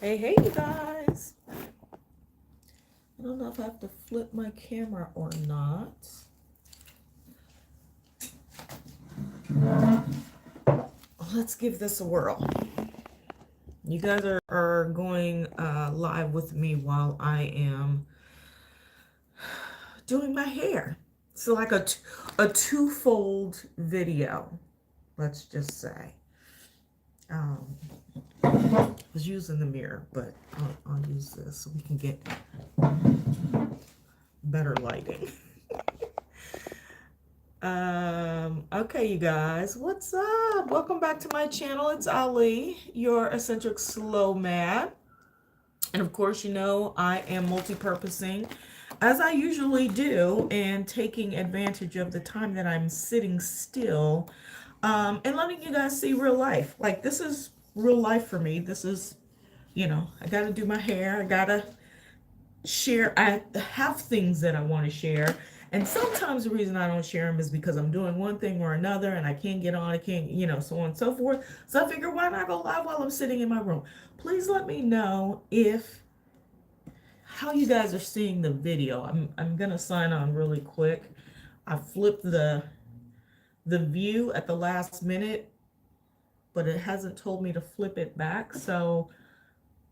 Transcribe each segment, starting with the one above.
Hey, you guys. I don't know if I have to flip my camera or not. Let's give this a whirl. You guys are going live with me while I am doing my hair. So, like a twofold video, let's just say. Um, I was using the mirror, but I'll use this so we can get better lighting. Okay, you guys, what's up? Welcome back to my channel. It's Ali, your eccentric slow man. And of course, you know, I am multi-purposing as I usually do and taking advantage of the time that I'm sitting still and letting you guys see real life. Like, this is real life for me. This is, I got to do my hair. I got to share. I have things that I want to share, and sometimes the reason I don't share them is because I'm doing one thing or another and I can't get on, I can't, so on and so forth. So I figure, why not go live while I'm sitting in my room? Please let me know if how you guys are seeing the video. I'm gonna sign on really quick. I flipped the view at the last minute, but it hasn't told me to flip it back. So,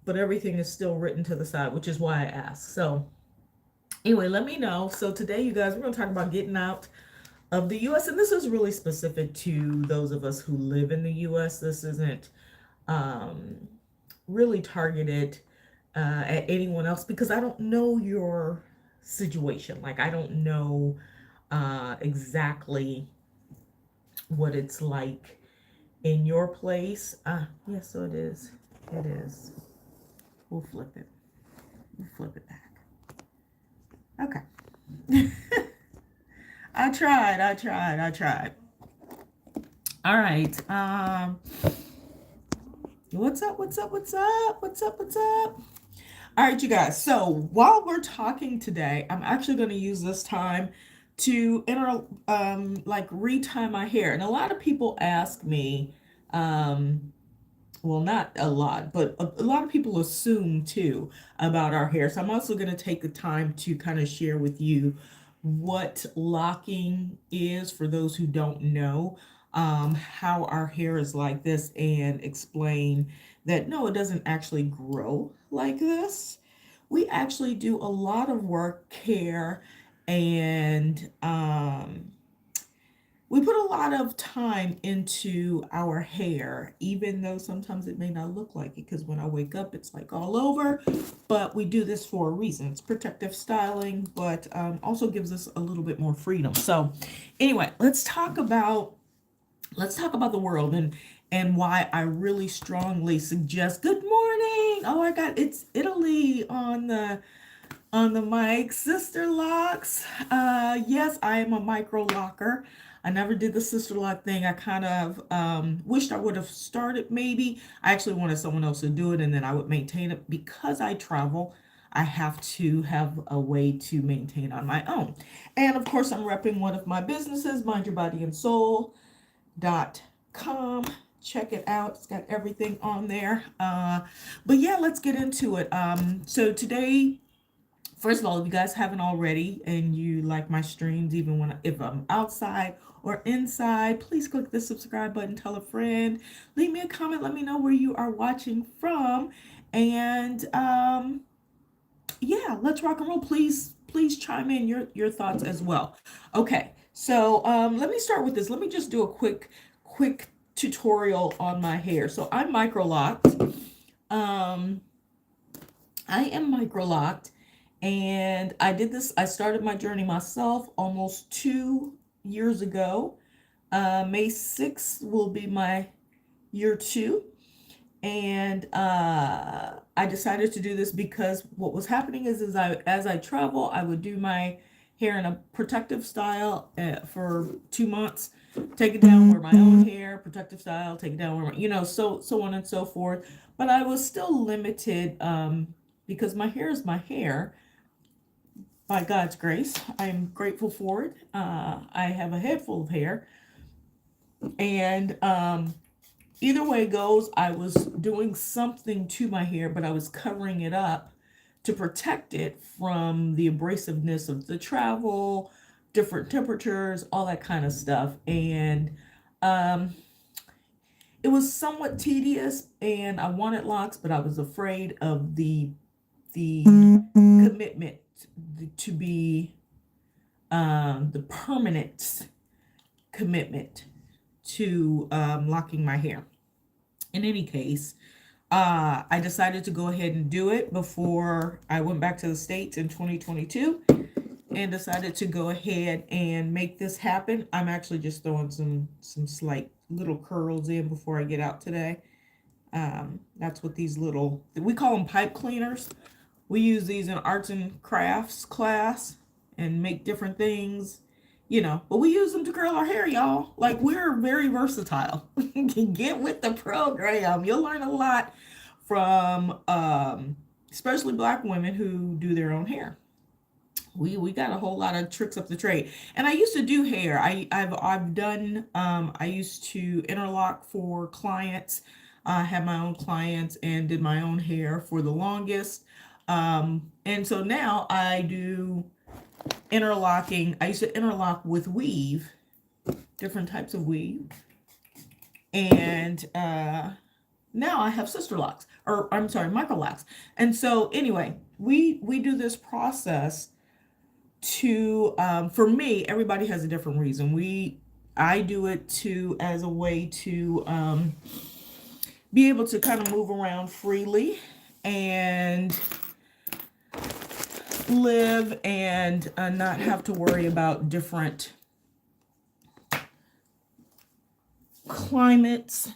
but everything is still written to the side, which is why I asked. So anyway, let me know. So today, you guys, we're going to talk about getting out of the U.S. And this is really specific to those of us who live in the U.S. This isn't um, really targeted at anyone else because I don't know your situation. Like, I don't know exactly what it's like in your place. Yes, so it is. It is. We'll flip it. We'll flip it back. Okay. I tried. All right. What's up? All right, you guys. So while we're talking today, I'm actually going to use this time to like retie my hair. And a lot of people ask me, um, well, not a lot, but a lot of people assume too about our hair. So I'm also going to take the time to kind of share with you what locking is for those who don't know, how our hair is like this, and explain that no, it doesn't actually grow like this. We actually do a lot of work, care, and we put a lot of time into our hair, even though sometimes it may not look like it because when I wake up, it's like all over. But we do this for a reason. It's protective styling, but also gives us a little bit more freedom. So, anyway, let's talk about the world and why I really strongly suggest. Good morning. Oh my God, it's Italy on the mic, Sister Locks. Yes, I am a micro locker. I never did the sister lock thing. I kind of wished I would have started maybe. I actually wanted someone else to do it and then I would maintain it because I travel. I have to have a way to maintain on my own. And of course, I'm repping one of my businesses, Mind Your Body and Soul.com. Check it out. It's got everything on there. But yeah, let's get into it. So today, first of all, if you guys haven't already and you like my streams, even if I'm outside or inside, please click the subscribe button, tell a friend, leave me a comment, let me know where you are watching from, and yeah, let's rock and roll. Please chime in your thoughts as well. Okay, so let me start with this. Let me just do a quick tutorial on my hair. So I'm micro locked. Um, I am micro locked. And I started my journey myself almost 2 years ago. May 6th will be my year two. And I decided to do this because what was happening is as I travel, I would do my hair in a protective style for 2 months, take it down, wear my own hair, protective style, take it down, so on and so forth. But I was still limited because my hair is my hair by God's grace. I'm grateful for it. I have a head full of hair, and either way it goes, I was doing something to my hair, but I was covering it up to protect it from the abrasiveness of the travel, different temperatures, all that kind of stuff. And um, it was somewhat tedious, and I wanted locks, but I was afraid of the commitment to be the permanent commitment to locking my hair. In any case, I decided to go ahead and do it before I went back to the States in 2022 and decided to go ahead and make this happen. I'm actually just throwing some slight little curls in before I get out today. That's what these little, we call them pipe cleaners. We use these in arts and crafts class and make different things, but we use them to curl our hair, y'all. Like, we're very versatile. Get with the program. You'll learn a lot from especially Black women who do their own hair. We got a whole lot of tricks up the trade. And I used to do hair. I've done I used to interlock for clients. I had my own clients and did my own hair for the longest. And so now I do interlocking. I used to interlock with weave, different types of weave. And now I have sister locks, or I'm sorry, micro locks. And so anyway, we do this process to for me, everybody has a different reason. I do it to as a way to be able to kind of move around freely and live and not have to worry about different climates.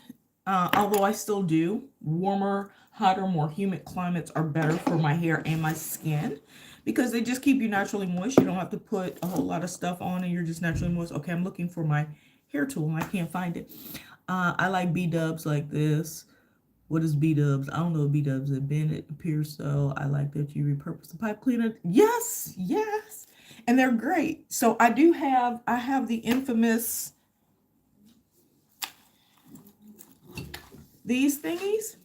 Although I still do. Warmer, hotter, more humid climates are better for my hair and my skin because they just keep you naturally moist. You don't have to put a whole lot of stuff on and you're just naturally moist. Okay, I'm looking for my hair tool and I can't find it. I like B-dubs like this. What is B-dubs? I don't know B-dubs have been. It appears so. I like that you repurpose the pipe cleaner. Yes, yes. And they're great. So I have the infamous, these thingies,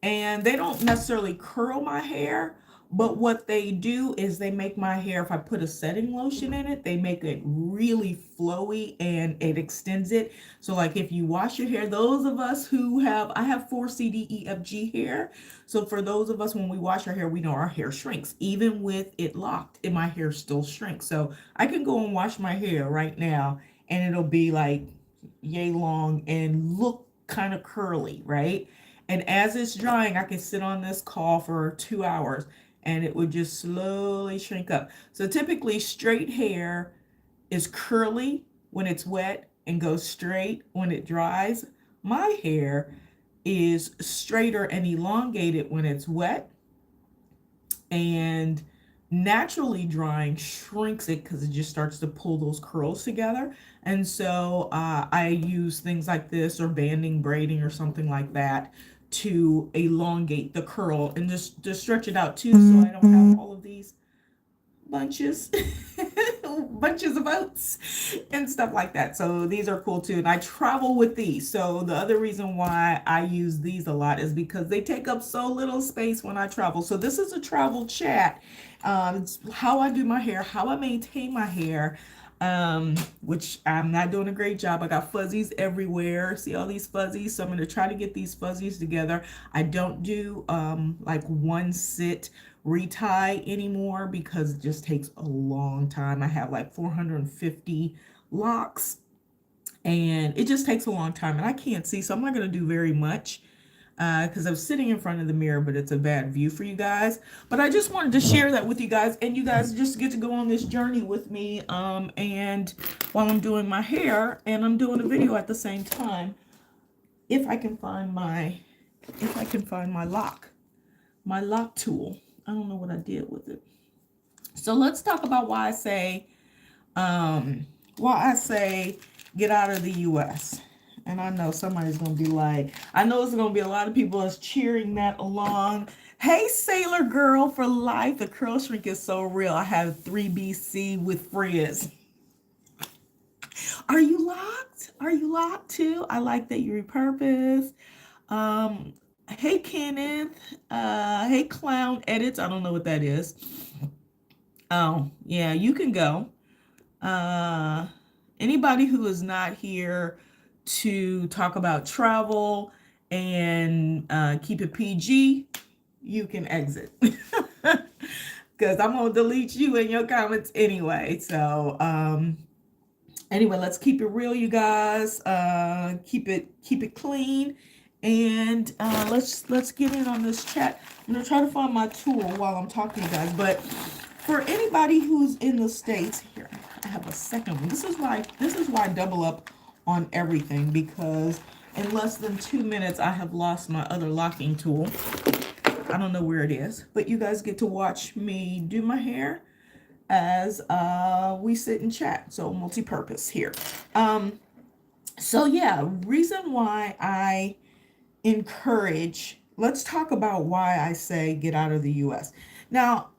and they don't necessarily curl my hair, but what they do is they make my hair, if I put a setting lotion in it, they make it really flowy and it extends it. So like if you wash your hair, those of us who I have 4C, D, E, F, G hair. So for those of us, when we wash our hair, we know our hair shrinks. Even with it locked, and my hair still shrinks. So I can go and wash my hair right now and it'll be like yay long and look kind of curly, right? And as it's drying, I can sit on this call for 2 hours and it would just slowly shrink up. So typically straight hair is curly when it's wet and goes straight when it dries. My hair is straighter and elongated when it's wet, and naturally drying shrinks it because it just starts to pull those curls together. And so I use things like this or banding, braiding, or something like that to elongate the curl and just to stretch it out too, so I don't have all of these bunches bunches of oats and stuff like that. So these are cool too, and I travel with these. So the other reason why I use these a lot is because they take up so little space when I travel. So this is a travel chat. It's how I do my hair, how I maintain my hair, which I'm not doing a great job. I got fuzzies everywhere. See all these fuzzies? So I'm going to try to get these fuzzies together. I don't do like one sit retie anymore because it just takes a long time. I have like 450 locks and it just takes a long time and I can't see, so I'm not going to do very much because I'm sitting in front of the mirror, but it's a bad view for you guys. But I just wanted to share that with you guys, and you guys just get to go on this journey with me. And while I'm doing my hair, and I'm doing a video at the same time, if I can find my lock tool. I don't know what I did with it. So let's talk about why I say get out of the U.S. And I know somebody's going to be like, I know there's going to be a lot of people that's cheering that along. Hey, Sailor Girl for life. The curl shrink is so real. I have 3BC with friends. Are you locked? Are you locked too? I like that you repurpose. Hey Kenneth. Hey Clown Edits. I don't know what that is. Oh, yeah, you can go. Uh, Anybody who is not here to talk about travel and keep it PG, you can exit. Because I'm going to delete you in your comments anyway. So, anyway, let's keep it real, you guys. Keep it clean. And let's get in on this chat. I'm gonna try to find my tool while I'm talking to you guys. But for anybody who's in the States here, I have a second one. This is why I double up on everything, because in less than 2 minutes I have lost my other locking tool. I don't know where it is, but you guys get to watch me do my hair as we sit and chat. So multi-purpose here. So yeah, reason why I encourage, let's talk about why I say get out of the US. Now,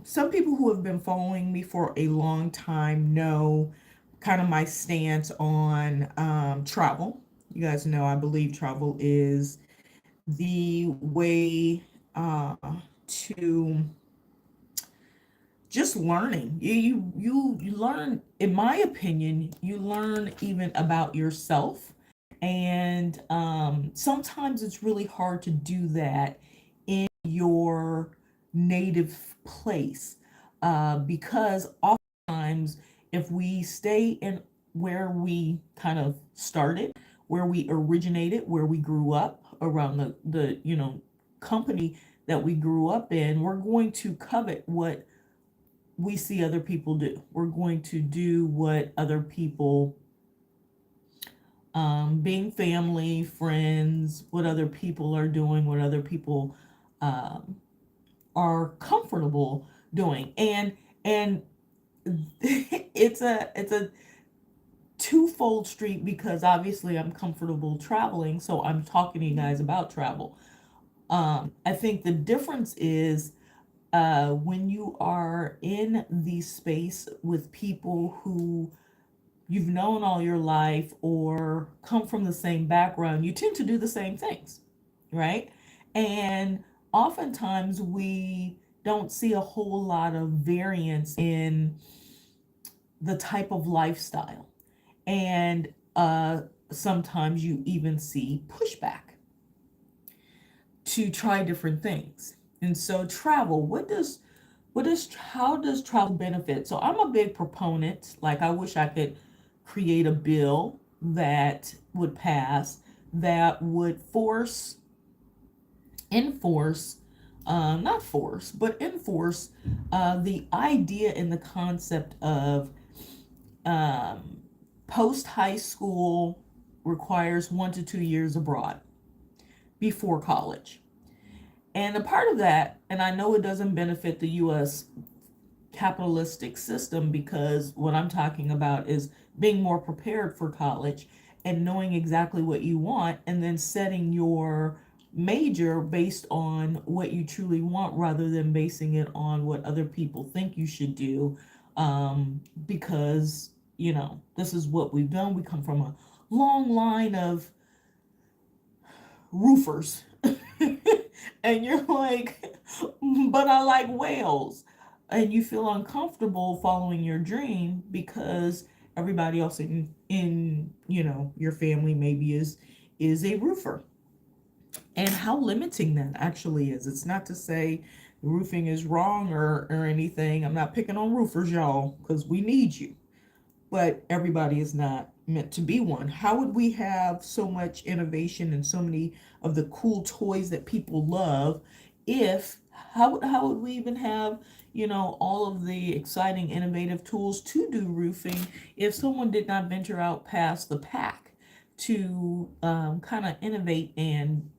some people who have been following me for a long time know kind of my stance on travel. You guys know I believe travel is the way to just learning. You learn, in my opinion, you learn even about yourself. And sometimes it's really hard to do that in your native place, because oftentimes if we stay in where we kind of started, where we originated, where we grew up, around the company that we grew up in, we're going to covet what we see other people do. We're going to do what other people, being family, friends, what other people are doing, what other people um, are comfortable doing, and it's a twofold street, because obviously I'm comfortable traveling, so I'm talking to you guys about travel. I think the difference is when you are in the space with people who you've known all your life or come from the same background, you tend to do the same things, right? And oftentimes we don't see a whole lot of variance in the type of lifestyle. And sometimes you even see pushback to try different things. And so travel, how does travel benefit? So I'm a big proponent. Like, I wish I could create a bill that would pass that would enforce, not force, but enforce the idea and the concept of um, post high school requires 1 to 2 years abroad before college. And a part of that, and I know it doesn't benefit the US capitalistic system, because what I'm talking about is being more prepared for college and knowing exactly what you want, and then setting your major based on what you truly want rather than basing it on what other people think you should do. Because, this is what we've done. We come from a long line of roofers. And you're like, but I like whales. And you feel uncomfortable following your dream because everybody else in your family maybe is a roofer. And how limiting that actually is. It's not to say roofing is wrong or anything. I'm not picking on roofers, y'all, because we need you. But everybody is not meant to be one. How would we have so much innovation and so many of the cool toys that people love if how would we even have, all of the exciting innovative tools to do roofing if someone did not venture out past the pack to kind of innovate and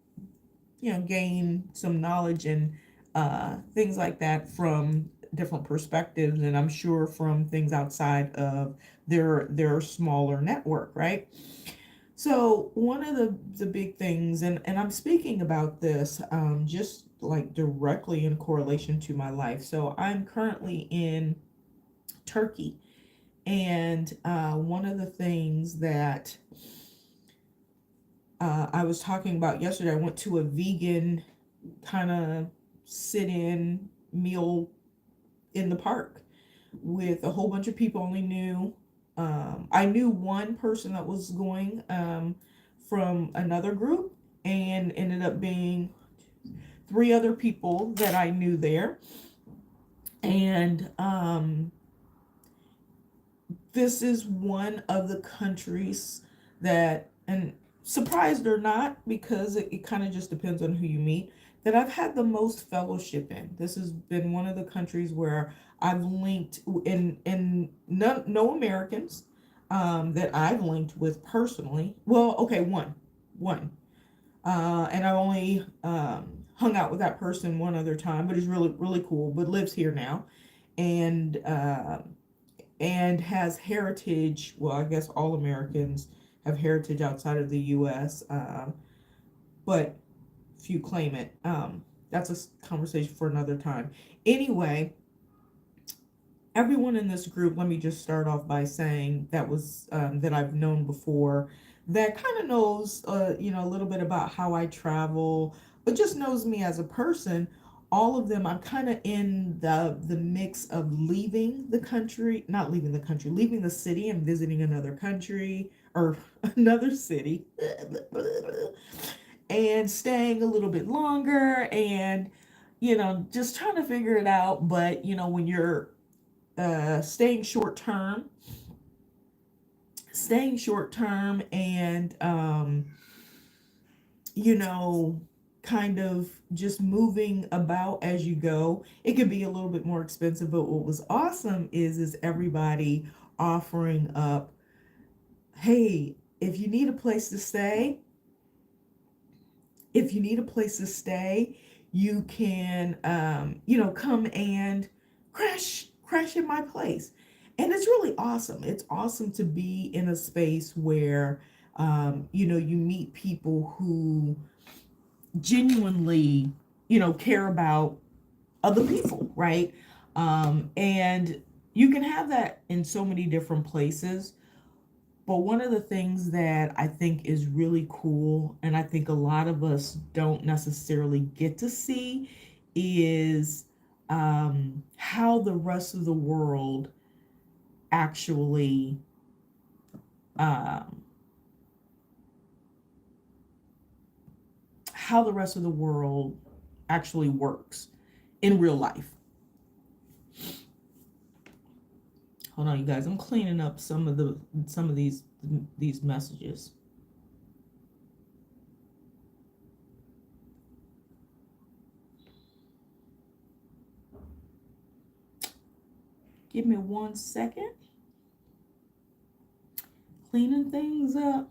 gain some knowledge and things like that from different perspectives, and I'm sure from things outside of their smaller network, right? So one of the big things, and I'm speaking about this just like directly in correlation to my life. So I'm currently in Turkey, And one of the things that I was talking about yesterday, I went to a vegan kind of sit-in meal in the park with a whole bunch of people. Only knew I knew one person that was going from another group, and ended up being three other people that I knew there. And this is one of the countries that, and surprised or not, because it kind of just depends on who you meet, that I've had the most fellowship in. This has been one of the countries where I've linked in no Americans that I've linked with personally. Well, okay, one. And I only hung out with that person one other time, but he's really, really cool, but lives here now. And has heritage. Well, I guess all Americans have heritage outside of the U.S., but few claim it. That's a conversation for another time. Anyway, everyone in this group, let me just start off by saying that I've known before, that kind of knows, a little bit about how I travel, but just knows me as a person. All of them, I'm kind of in the mix of leaving the country, not leaving the country, leaving the city and visiting another country or another city, and staying a little bit longer, and just trying to figure it out. But when you're staying short term, and you know kind of just moving about as you go, it could be a little bit more expensive. But what was awesome is everybody offering up, hey, if you need a place to stay, you can come and crash in my place. And it's really awesome. It's awesome to be in a space where you meet people who genuinely care about other people, right? And you can have that in so many different places. But one of the things that I think is really cool, and I think a lot of us don't necessarily get to see, is how the rest of the world actually um, how the rest of the world actually works in real life. Hold on, you guys. I'm cleaning up some of these messages. Give me 1 second. Cleaning things up.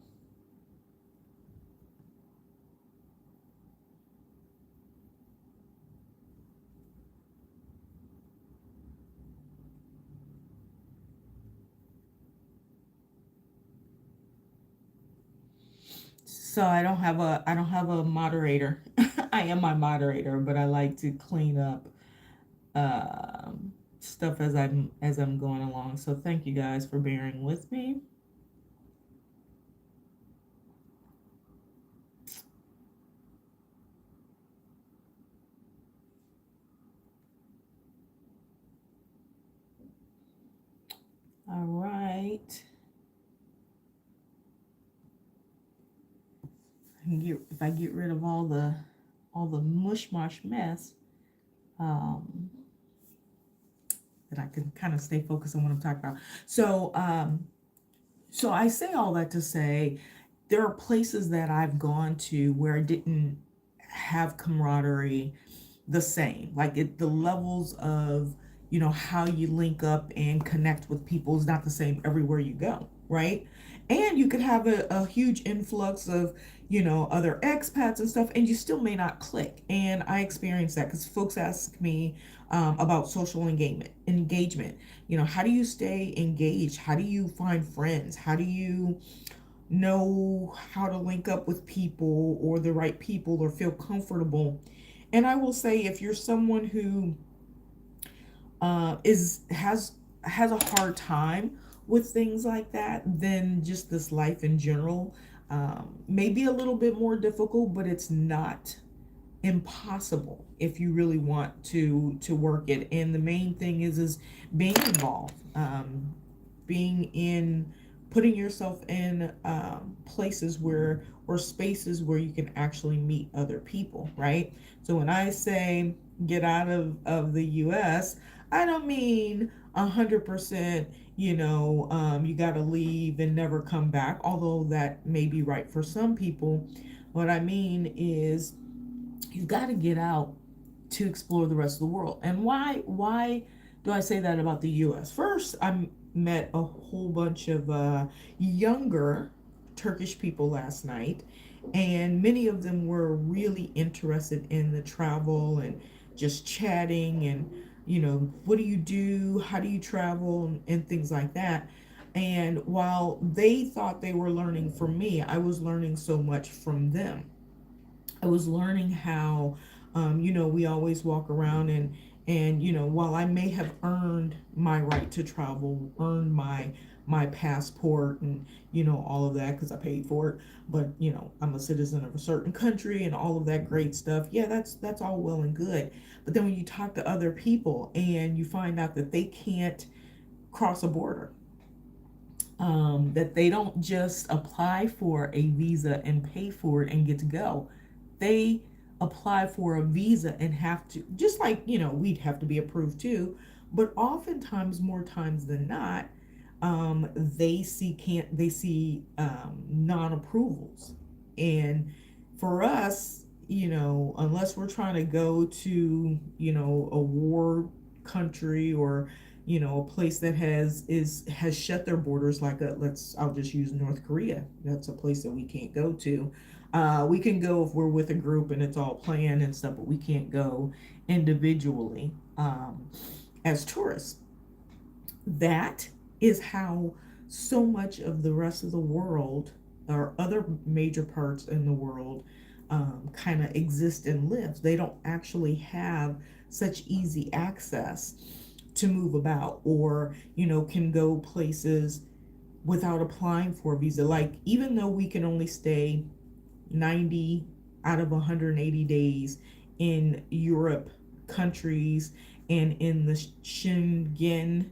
So I don't have a moderator. I am my moderator, but I like to clean up stuff as I'm going along. So thank you guys for bearing with me. All right. If I get rid of all the mush mush mess, um, that I can kind of stay focused on what I'm talking about. So I say all that to say, there are places that I've gone to where I didn't have camaraderie the same. Like the levels of, how you link up and connect with people is not the same everywhere you go, right? And you could have a huge influx of, other expats and stuff, and you still may not click. And I experienced that because folks ask me about social engagement. How do you stay engaged? How do you find friends? How do you know how to link up with people, or the right people, or feel comfortable? And I will say, if you're someone who is has a hard time with things like that, then just this life in general may be a little bit more difficult, but it's not impossible if you really want to work it. And the main thing is being involved, being in putting yourself in places where or spaces where you can actually meet other people, right? So when I say get out of the US, I don't mean 100%, you got to leave and never come back, although that may be right for some people. What I mean is you've got to get out to explore the rest of the world. And why do I say that about the US? First, I met a whole bunch of younger Turkish people last night, and many of them were really interested in the travel and just chatting and what do you do, how do you travel, and things like that. And while they thought they were learning from me, I was learning so much from them. I was learning how, we always walk around and while I may have earned my right to travel, earned my passport and all of that because I paid for it, but I'm a citizen of a certain country and all of that great stuff. Yeah, that's all well and good. But then when you talk to other people and you find out that they can't cross a border, that they don't just apply for a visa and pay for it and get to go. They apply for a visa and have to, just like, we'd have to be approved too, but oftentimes, more times than not, they see non-approvals. And for us, unless we're trying to go to, a war country or a place that has shut their borders, like I'll just use North Korea. That's a place that we can't go to. We can go if we're with a group and it's all planned and stuff, but we can't go individually as tourists. That is how so much of the rest of the world or other major parts in the world kind of exist and live. They don't actually have such easy access to move about or can go places without applying for a visa. Like, even though we can only stay 90 out of 180 days in Europe countries and in the Schengen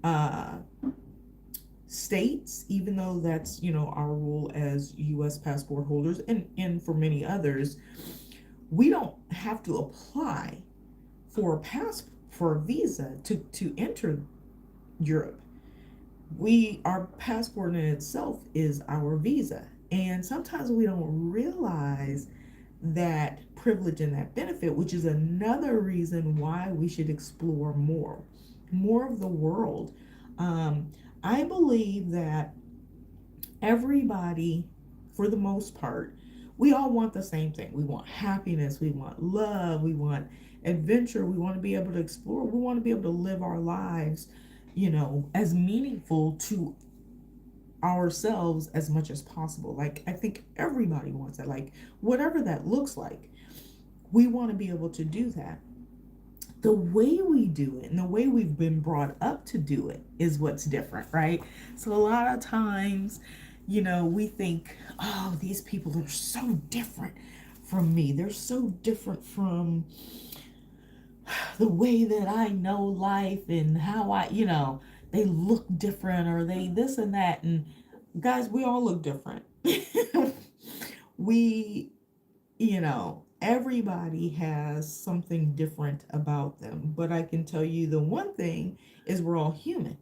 uh, states, even though that's our rule as U.S. passport holders and for many others, we don't have to apply for a visa to enter Europe. Our passport in itself is our visa, and sometimes we don't realize that privilege and that benefit, which is another reason why we should explore more of the world. I believe that everybody, for the most part, we all want the same thing. We want happiness, we want love, we want adventure, we want to be able to explore, we want to be able to live our lives, as meaningful to ourselves as much as possible. Like, I think everybody wants that, like, whatever that looks like, we want to be able to do that. The way we do it and the way we've been brought up to do it is what's different, right? So a lot of times, we think, oh, these people are so different from me. They're so different from the way that I know life and how they look different or they this and that. And guys, we all look different. we, everybody has something different about them. But I can tell you the one thing is we're all human.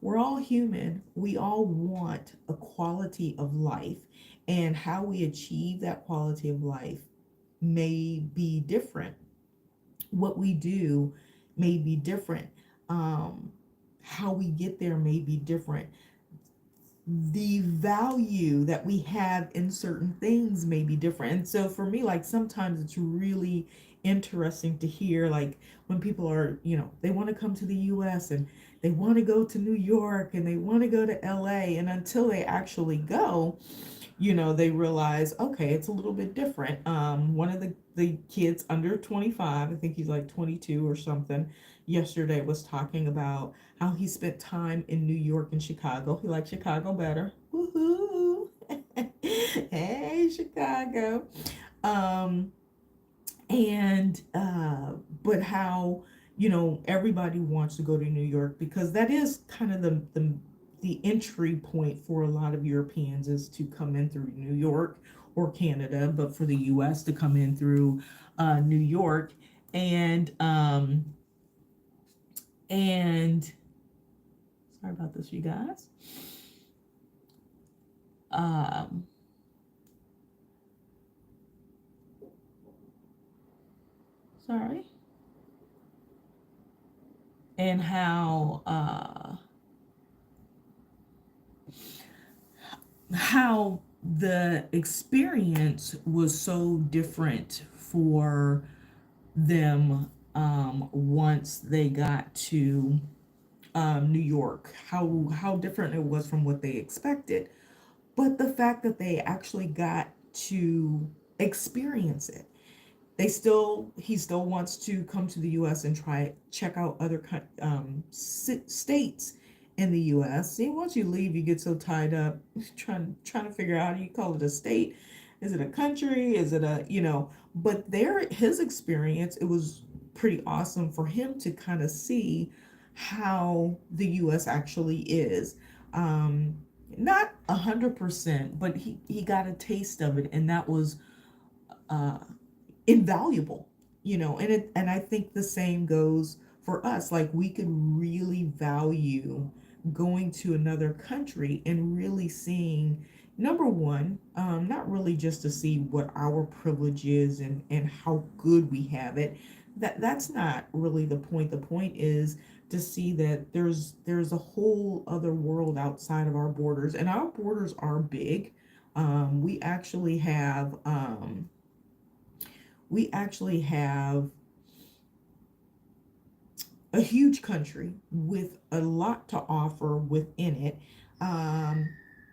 We're all human. We all want a quality of life, and how we achieve that quality of life may be different. What we do may be different. How we get there may be different. The value that we have in certain things may be different. And so for me, like, sometimes it's really interesting to hear, like, when people are, they want to come to the US and they want to go to New York and they want to go to LA, and until they actually go, they realize, okay, it's a little bit different. One of the kids under 25, I think he's like 22 or something, yesterday was talking about how he spent time in New York and Chicago. He liked Chicago better. Woohoo! Hey, Chicago. Um, and but how everybody wants to go to New York because that is kind of the entry point for a lot of Europeans is to come in through New York or Canada, but for the US to come in through New York. And and sorry about this, you guys. um Sorry. And how the experience was so different for them once they got to New York. How different it was from what they expected, but the fact that they actually got to experience it. He still wants to come to the U.S. and try check out other states in the U.S. See, once you leave, you get so tied up trying to figure out, how do you call it a state? Is it a country? Is it a But his experience, it was pretty awesome for him to kind of see how the U.S. actually is. Not 100%, but he got a taste of it, and that was uh, invaluable. And I think the same goes for us. Like, we could really value going to another country and really seeing, number one, not really just to see what our privilege is and how good we have it. That's not really the point. The point is to see that there's a whole other world outside of our borders, and our borders are big. We actually have we actually have a huge country with a lot to offer within it. Um,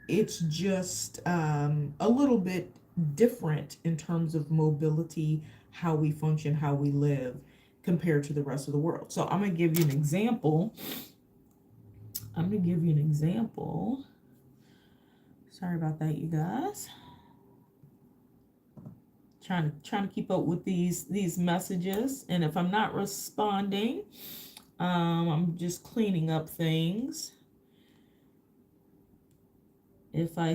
it's just a little bit different in terms of mobility, how we function, how we live compared to the rest of the world. So I'm going to give you an example. Sorry about that, you guys. Trying to keep up with these messages, and if I'm not responding, I'm just cleaning up things. If I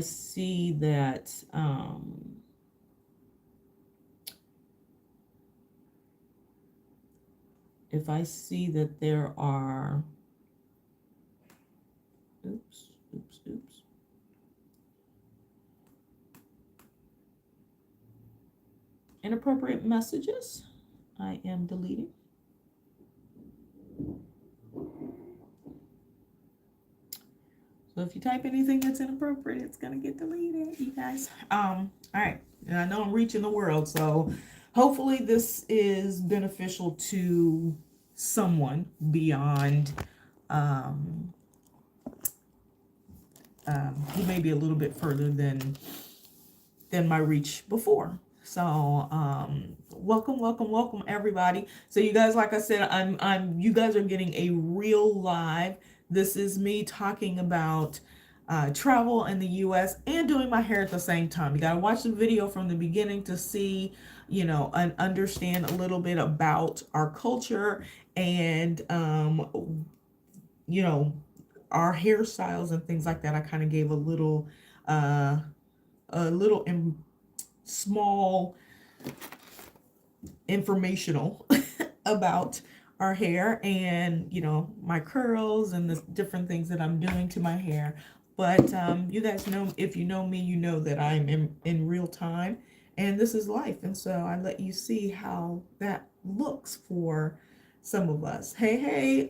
see that there are oops inappropriate messages, I am deleting. So if you type anything that's inappropriate, it's gonna get deleted, you guys. All right. And I know I'm reaching the world, so hopefully this is beneficial to someone beyond who may be a little bit further than my reach before. So welcome everybody. So you guys, like I said, you guys are getting a real live. This is me talking about travel in the US and doing my hair at the same time. You gotta watch the video from the beginning to see, and understand a little bit about our culture and our hairstyles and things like that. I kind of gave a little small informational about our hair and my curls and the different things that I'm doing to my hair. But you guys know, if you know me, you know that I'm in real time, and this is life. And so I let you see how that looks for some of us. Hey,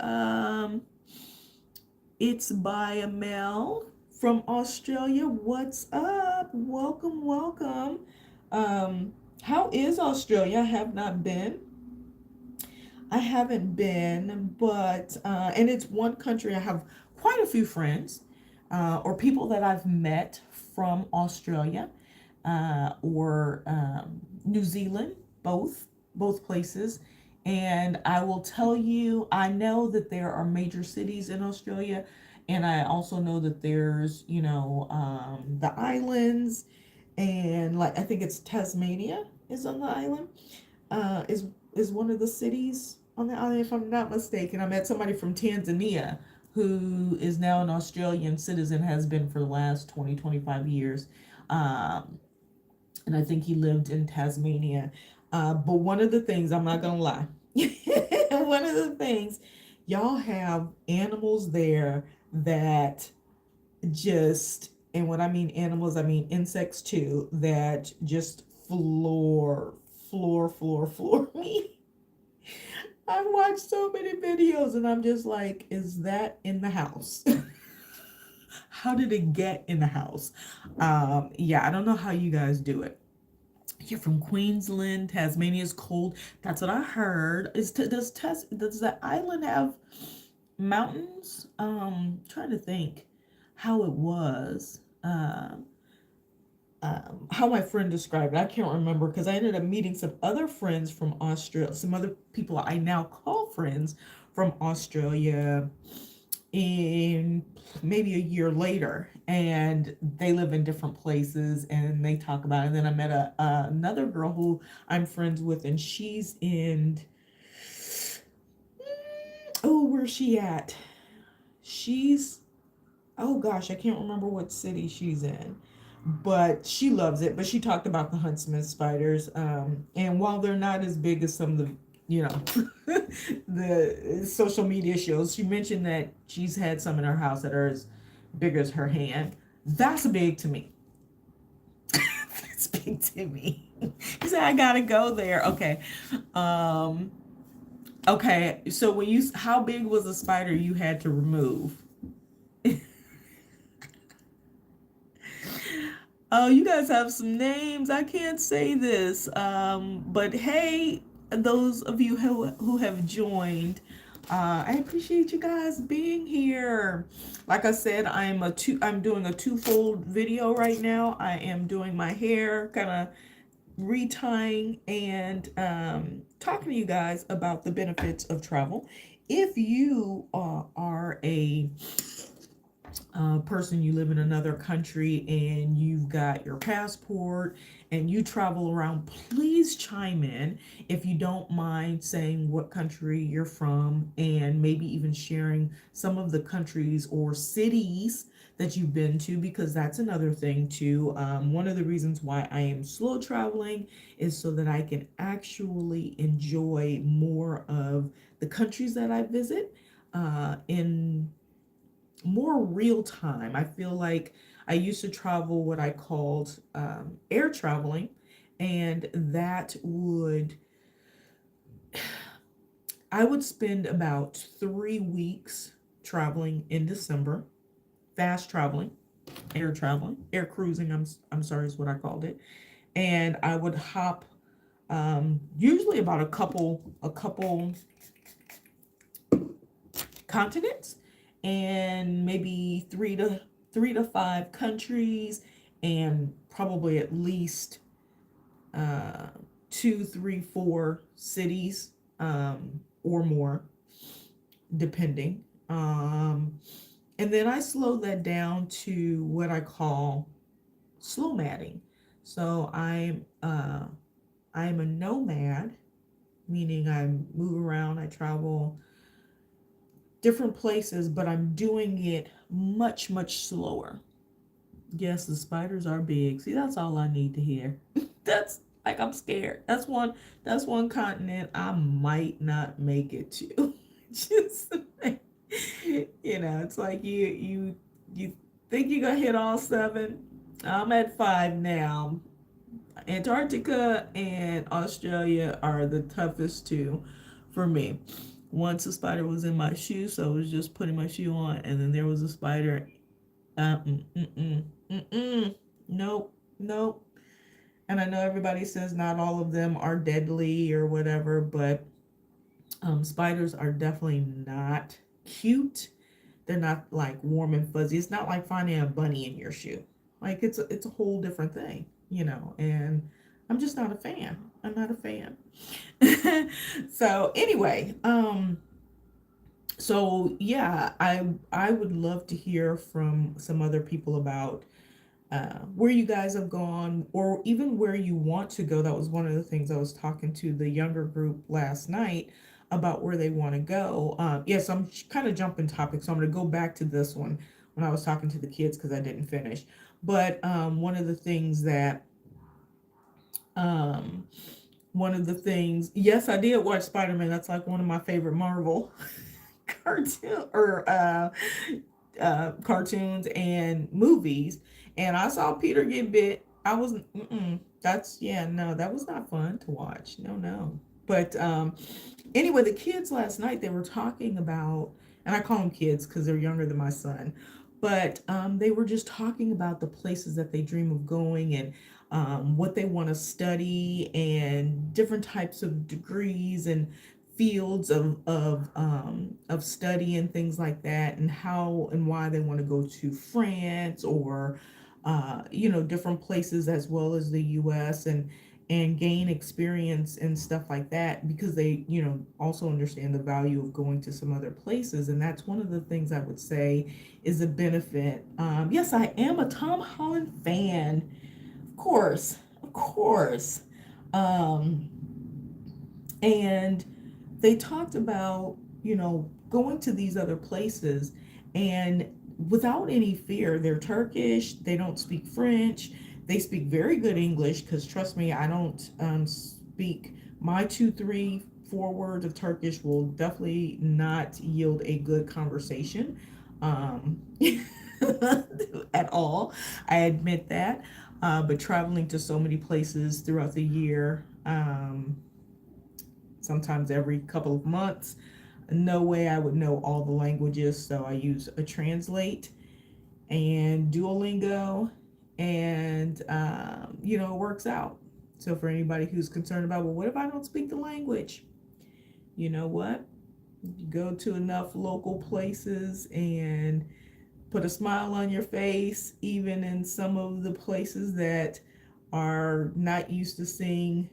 it's by Mel from Australia. What's up? Welcome. How is Australia? I haven't been, but and it's one country I have quite a few friends or people that I've met from Australia or New Zealand, both places. And I will tell you, I know that there are major cities in Australia, and I also know that there's, the islands, and like I think it's Tasmania is on the island, uh, is is one of the cities on the island, if I'm not mistaken. I met somebody from Tanzania who is now an Australian citizen, has been for the last 20-25 years. Um, and I think he lived in Tasmania. But one of the things, I'm not gonna lie, one of the things, y'all have animals there that just, and when I mean animals, I mean insects too, that just floor me. I've watched so many videos and I'm just like, is that in the house? How did it get in the house? Yeah, I don't know how you guys do it. You're from Queensland. Tasmania's cold. That's what I heard. Does that island have mountains? Trying to think how it was. How my friend described it. I can't remember because I ended up meeting some other friends from Australia, some other people I now call friends from Australia in maybe a year later, and they live in different places and they talk about it. And then I met another girl who I'm friends with, and she's in, oh, where's she at? She's, oh gosh, I can't remember what city she's in, but she loves it. But she talked about the huntsman spiders, and while they're not as big as some of the, the social media shows, she mentioned that she's had some in her house that are as big as her hand. That's big to me. That's big to me. You said I gotta go there. Okay. Um, okay. So how big was the spider you had to remove? Oh, you guys have some names. I can't say this. But hey, those of you who have joined, I appreciate you guys being here. Like I said, I'm doing a twofold video right now. I am doing my hair, kind of retying, and talking to you guys about the benefits of travel. If you are a person, you live in another country and you've got your passport and you travel around, please chime in if you don't mind saying what country you're from, and maybe even sharing some of the countries or cities that you've been to, because that's another thing too. One of the reasons why I am slow traveling is so that I can actually enjoy more of the countries that I visit in more real time. I feel like I used to travel what I called air traveling, and I would spend about 3 weeks traveling in December, fast traveling, air cruising. I'm sorry, is what I called it, and I would hop usually about a couple continents, and maybe three to five countries, and probably at least uh, two, three, four cities, or more, depending. And then I slow that down to what I call slow matting. So I'm a nomad, meaning I move around, I travel different places, but I'm doing it much, much slower. Yes, the spiders are big. See, that's all I need to hear. That's like, I'm scared. That's one continent I might not make it to. Just it's like you think you're gonna hit all seven. I'm at five now. Antarctica and Australia are the toughest two for me. Once a spider was in my shoe, so I was just putting my shoe on, and then there was a spider. Nope, nope. And I know everybody says not all of them are deadly or whatever, but spiders are definitely not cute. They're not like warm and fuzzy. It's not like finding a bunny in your shoe. Like it's a whole different thing, and I'm just not a fan. I'm not a fan. So anyway, so yeah, I would love to hear from some other people about where you guys have gone, or even where you want to go. That was one of the things I was talking to the younger group last night about where they want to go. Yes, I'm kind of jumping topics, so I'm going to go back to this one when I was talking to the kids because I didn't finish. But one of the things that um, one of the things, yes, I did watch Spider-Man. That's like one of my favorite Marvel cartoon or cartoons and movies, and I saw Peter get bit. I wasn't. That's yeah. No, that was not fun to watch. No, no. But anyway, the kids last night they were talking about, and I call them kids because they're younger than my son. But they were just talking about the places that they dream of going and what they want to study and different types of degrees and fields of study and things like that, and how and why they want to go to France or different places as well as the US, and gain experience and stuff like that, because they also understand the value of going to some other places. And that's one of the things I would say is a benefit. Yes, I am a Tom Holland fan, of course, of course. um and they talked about going to these other places, and without any fear. They're Turkish, they don't speak French, they speak very good English, because trust me, I don't speak. My 2 3 4 words of Turkish will definitely not yield a good conversation, um, at all. I admit that. But traveling to so many places throughout the year, sometimes every couple of months. No way I would know all the languages, so I use a Translate and Duolingo, and it works out. So for anybody who's concerned about, well, what if I don't speak the language? You know what? You go to enough local places and put a smile on your face, even in some of the places that are not used to seeing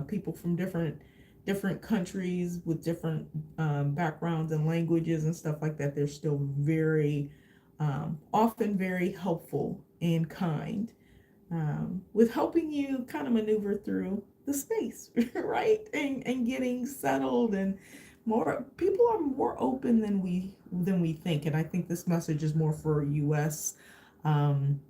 people from different countries with different backgrounds and languages and stuff like that. They're still very often very helpful and kind, with helping you kind of maneuver through the space, right? And getting settled, and more people are more open than we think. And I think this message is more for um,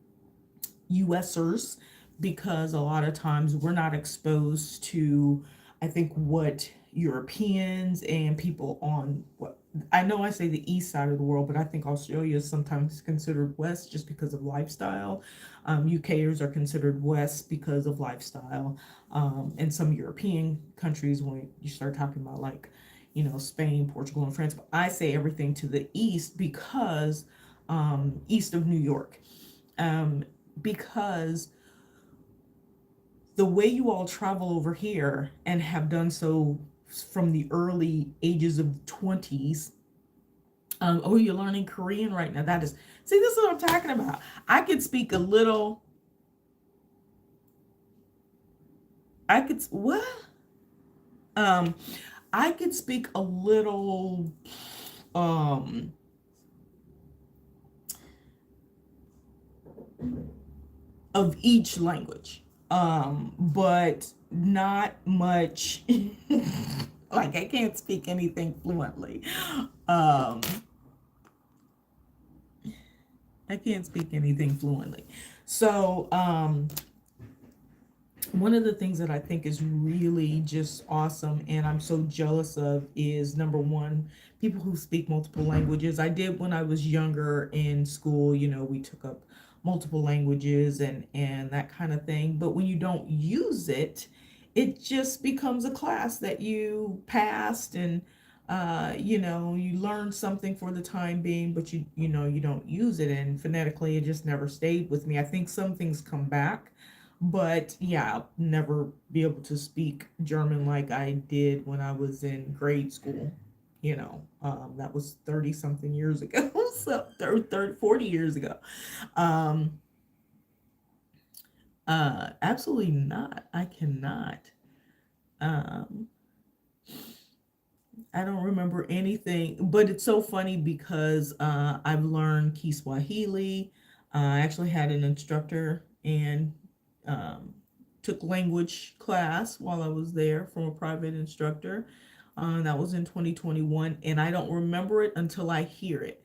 USers, because a lot of times we're not exposed to, I think, what Europeans and people on what I know I say the east side of the world, but I think Australia is sometimes considered west just because of lifestyle. UKers are considered west because of lifestyle. And some European countries, when you start talking about like, Spain, Portugal, and France, but I say everything to the east because east of New York. Um, because the way you all travel over here and have done so from the early ages of 20s. Oh, you're learning Korean right now. That is, see, this is what I'm talking about. I could speak a little. I could, what? Um, I could speak a little, um, of each language, but not much. Like, I can't speak anything fluently. Um, I can't speak anything fluently. So, one of the things that I think is really just awesome and I'm so jealous of is, number one, people who speak multiple languages. I did when I was younger in school, we took up multiple languages and that kind of thing. But when you don't use it, it just becomes a class that you passed, and you learn something for the time being, but you don't use it, and phonetically it just never stayed with me. I think some things come back, but yeah, I'll never be able to speak German like I did when I was in grade school. That was 30 something years ago, so 30, 40 years ago. Um, Absolutely not. I cannot. Um, I don't remember anything, but it's so funny because I've learned Kiswahili. I actually had an instructor and um, took language class while I was there from a private instructor. That was in 2021, and I don't remember it until I hear it.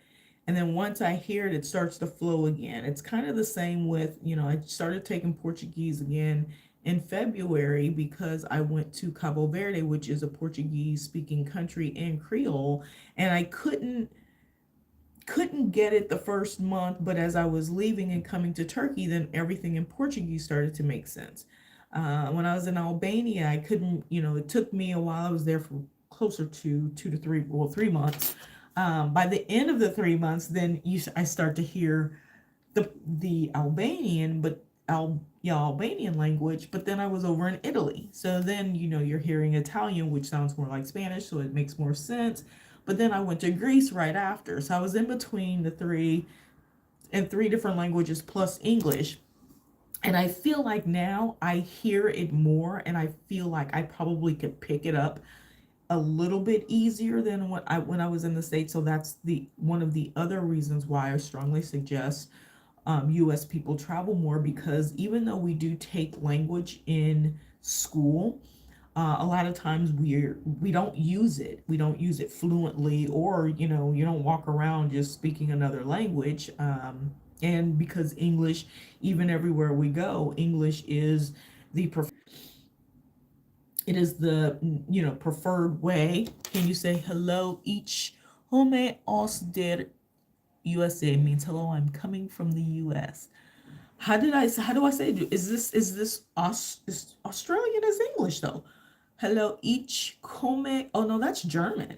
And then once I hear it, it starts to flow again. It's kind of the same with, I started taking Portuguese again in February because I went to Cabo Verde, which is a Portuguese speaking country, and Creole, and I couldn't get it the first month, but as I was leaving and coming to Turkey, then everything in Portuguese started to make sense. When I was in Albania, I couldn't, it took me a while. I was there for closer to 2 to 3, well, 3 months. By the end of the 3 months, then I start to hear the Albanian, but Albanian language. But then I was over in Italy, so then you're hearing Italian, which sounds more like Spanish, so it makes more sense. But then I went to Greece right after, so I was in between the three in three different languages plus English. And I feel like now I hear it more, and I feel like I probably could pick it up a little bit easier than when I was in the States. So that's the one of the other reasons why I strongly suggest US people travel more, because even though we do take language in school, a lot of times we don't use it. We don't use it fluently, or you don't walk around just speaking another language. And because English, even everywhere we go, English is the it is the preferred way. Can you say hello each home os der USA? Means hello, I'm coming from the US. How do I say it? Is Australian is English though? Hello each come. Oh no, that's German.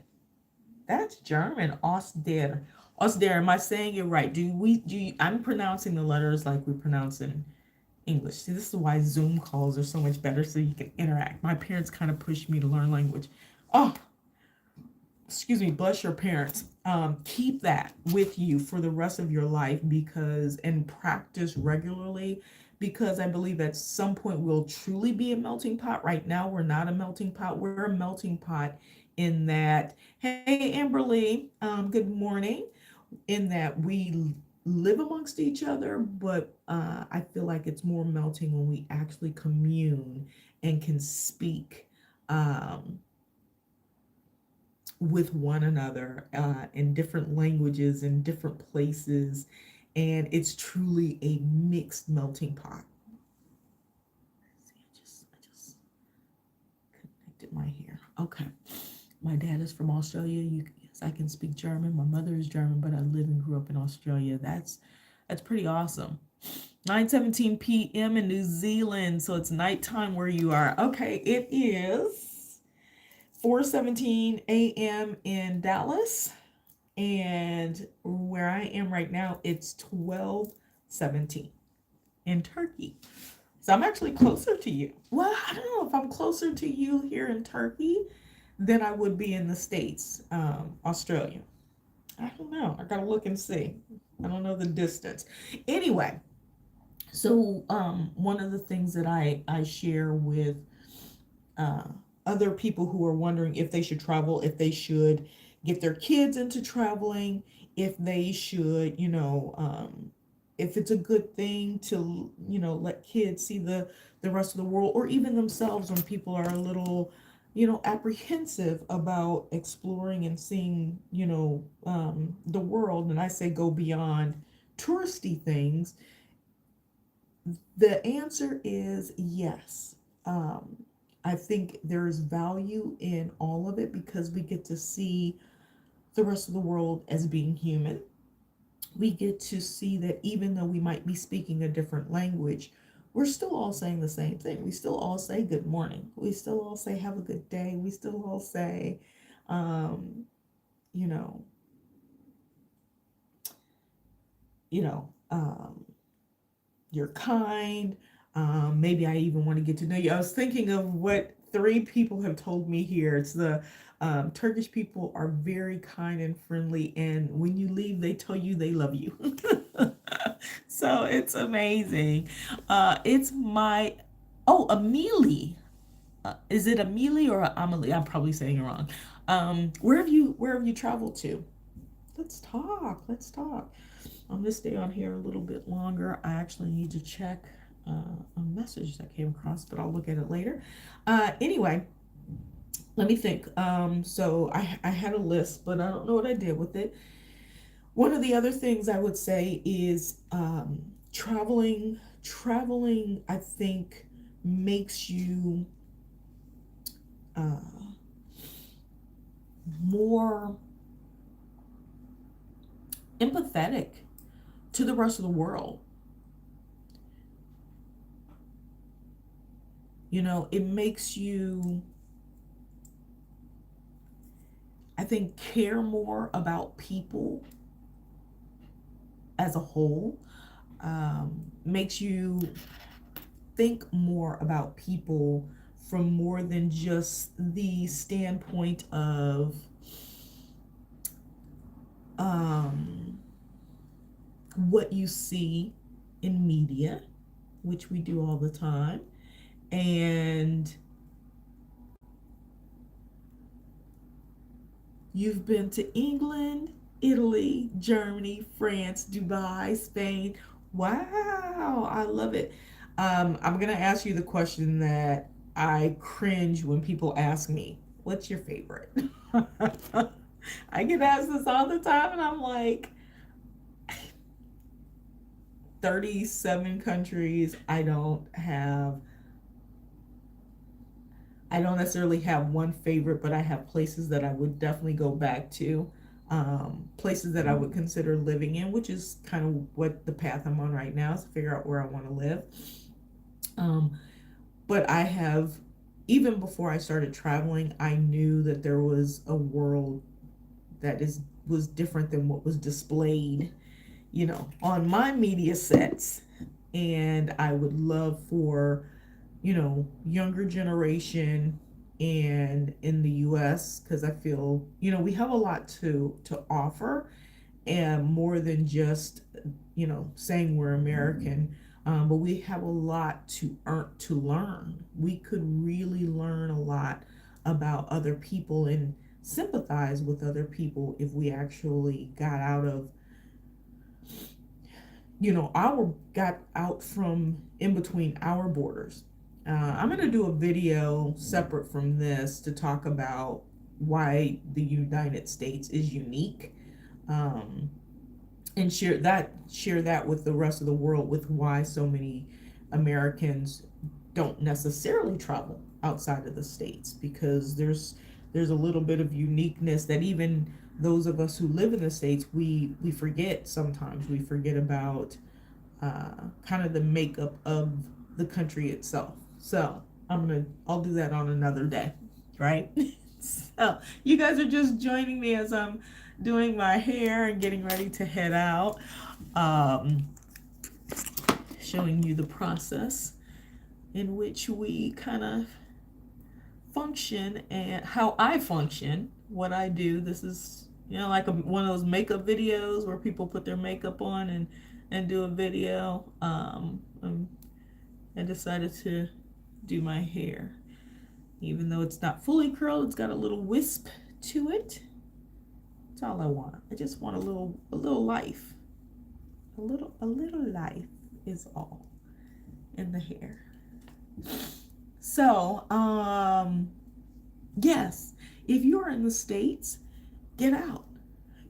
That's German. Aus der. Aus der. Am I saying it right? I'm pronouncing the letters like we pronounce in English. See, this is why Zoom calls are so much better, so you can interact. My parents kind of pushed me to learn language. Oh, excuse me, bless your parents. Keep that with you for the rest of your life, and practice regularly, because I believe at some point we'll truly be a melting pot. Right now, we're not a melting pot. We're a melting pot in that, hey, Amberly, good morning, in that we live amongst each other, but I feel like it's more melting when we actually commune and can speak with one another in different languages, in different places, and it's truly a mixed melting pot. See, I just connected my hair. Okay. My dad is from Australia. Yes, I can speak German. My mother is German, but I live and grew up in Australia. That's pretty awesome. 9:17 p.m. in New Zealand, so it's nighttime where you are. Okay, it is 4:17 a.m. in Dallas, and where I am right now, it's 12:17 in Turkey. So I'm actually closer to you. Well, I don't know if I'm closer to you here in Turkey than I would be in the States, Australia. I don't know. I gotta look and see. I don't know the distance. Anyway, so one of the things that I share with uh, other people who are wondering if they should travel, if they should get their kids into traveling, if they should, if it's a good thing to, let kids see the rest of the world, or even themselves, when people are a little, apprehensive about exploring and seeing, the world. And I say go beyond touristy things. The answer is yes. I think there is value in all of it, because we get to see the rest of the world as being human. We get to see that even though we might be speaking a different language, we're still all saying the same thing. We still all say good morning. We still all say have a good day. We still all say, um, you know, you know, you're kind. Maybe I even want to get to know you. I was thinking of what three people have told me here. It's the Turkish people are very kind and friendly, and when you leave, they tell you they love you. So it's amazing. It's my, oh, Amelie. Is it Amelie or Amelie? I'm probably saying it wrong. Where have you traveled to? Let's talk. Let's talk. I'm gonna stay on here a little bit longer. I actually need to check a message that came across, but I'll look at it later. Anyway, let me think. So I had a list, but I don't know what I did with it. One of the other things I would say is traveling. Traveling, I think, makes you uh, more empathetic to the rest of the world. You know, it makes you, I think, care more about people as a whole. Makes you think more about people from more than just the standpoint of um, what you see in media, which we do all the time, and you've been to England, Italy, Germany, France, Dubai, Spain. Wow, I love it. I'm going to ask you the question that I cringe when people ask me. What's your favorite? I get asked this all the time, and I'm like, 37 countries. I don't necessarily have one favorite, but I have places that I would definitely go back to, places that I would consider living in, which is kind of what the path I'm on right now is to figure out where I want to live. Um, but I have, even before I started traveling, I knew that there was a world that was different than what was displayed, you know, on my media sets. And I would love for, you know, younger generation and in the US, because I feel, you know, we have a lot to offer, and more than just, you know, saying we're American. But we have a lot to learn. We could really learn a lot about other people and sympathize with other people if we actually got out of, you know, our got out from in between our borders. I'm going to do a video separate from this to talk about why the United States is unique, um, and share that with the rest of the world, with why so many Americans don't necessarily travel outside of the states, because there's a little bit of uniqueness that even those of us who live in the states, we forget sometimes. We forget about kind of the makeup of the country itself. So I'll do that on another day, right? So you guys are just joining me as I'm doing my hair and getting ready to head out, um, showing you the process in which we kind of function and how I function, what I do. This is, you know, like one of those makeup videos where people put their makeup on and do a video. I decided to do my hair. Even though it's not fully curled, it's got a little wisp to it. That's all I want. I just want a little life. A little life is all in the hair. So, yes, if you're in the States, get out.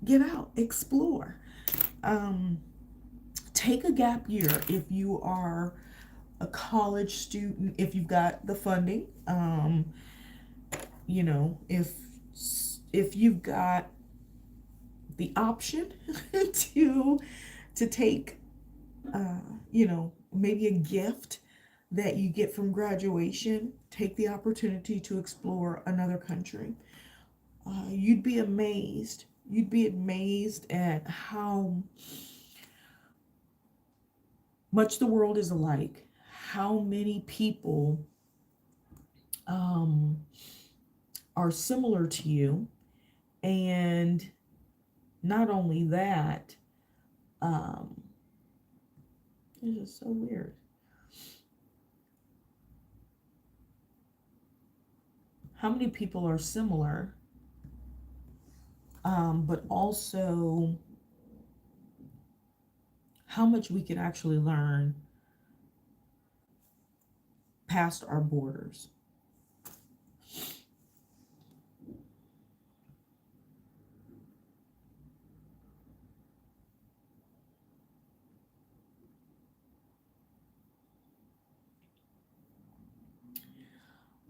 Get out, explore. Take a gap year if you are a college student, if you've got the funding. You know, if you've got the option to take, you know, maybe a gift that you get from graduation, take the opportunity to explore another country. You'd be amazed. You'd be amazed at how much the world is alike, how many people um, are similar to you, and not only that, um, It's just so weird. How many people are similar, but also how much we can actually learn past our borders.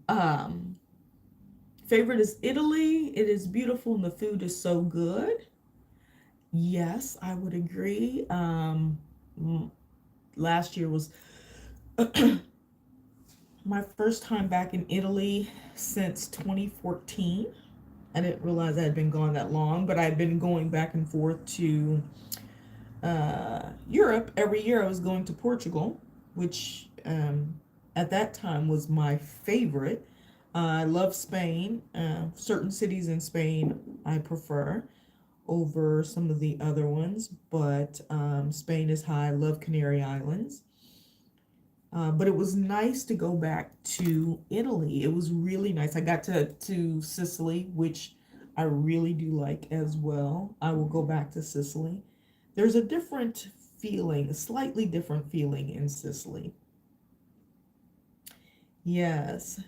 Um, Favorite is Italy. It is beautiful and the food is so good. Yes, I would agree. Last year was my first time back in Italy since 2014. I didn't realize I had been gone that long, but I'd been going back and forth to Europe. Every year I was going to Portugal, which at that time was my favorite. I love Spain. Certain cities in Spain I prefer over some of the other ones, but Spain is high. I love Canary Islands. But it was nice to go back to Italy. It was really nice. I got to Sicily, which I really do like as well. I will go back to Sicily. There's a different feeling, a slightly different feeling in Sicily. Yes.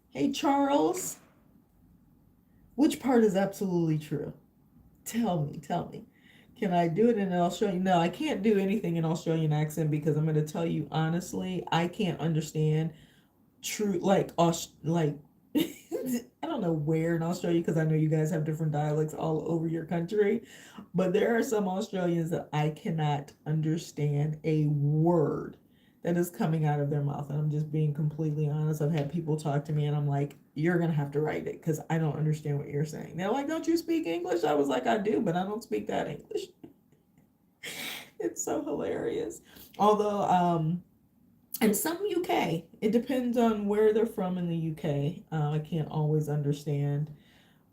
Hey, Charles, which part is absolutely true? Tell me, tell me. Can I do it in an Australian? No, I can't do anything in Australian accent because I'm going to tell you honestly, I can't understand true like I don't know where in Australia because I know you guys have different dialects all over your country, but there are some Australians that I cannot understand a word that is coming out of their mouth. And I'm just being completely honest. I've had people talk to me and I'm like, you're gonna have to write it because I don't understand what you're saying. They're like, don't you speak English? I was like, I do, but I don't speak that English. It's so hilarious. Although and some UK. It depends on where they're from in the UK. I can't always understand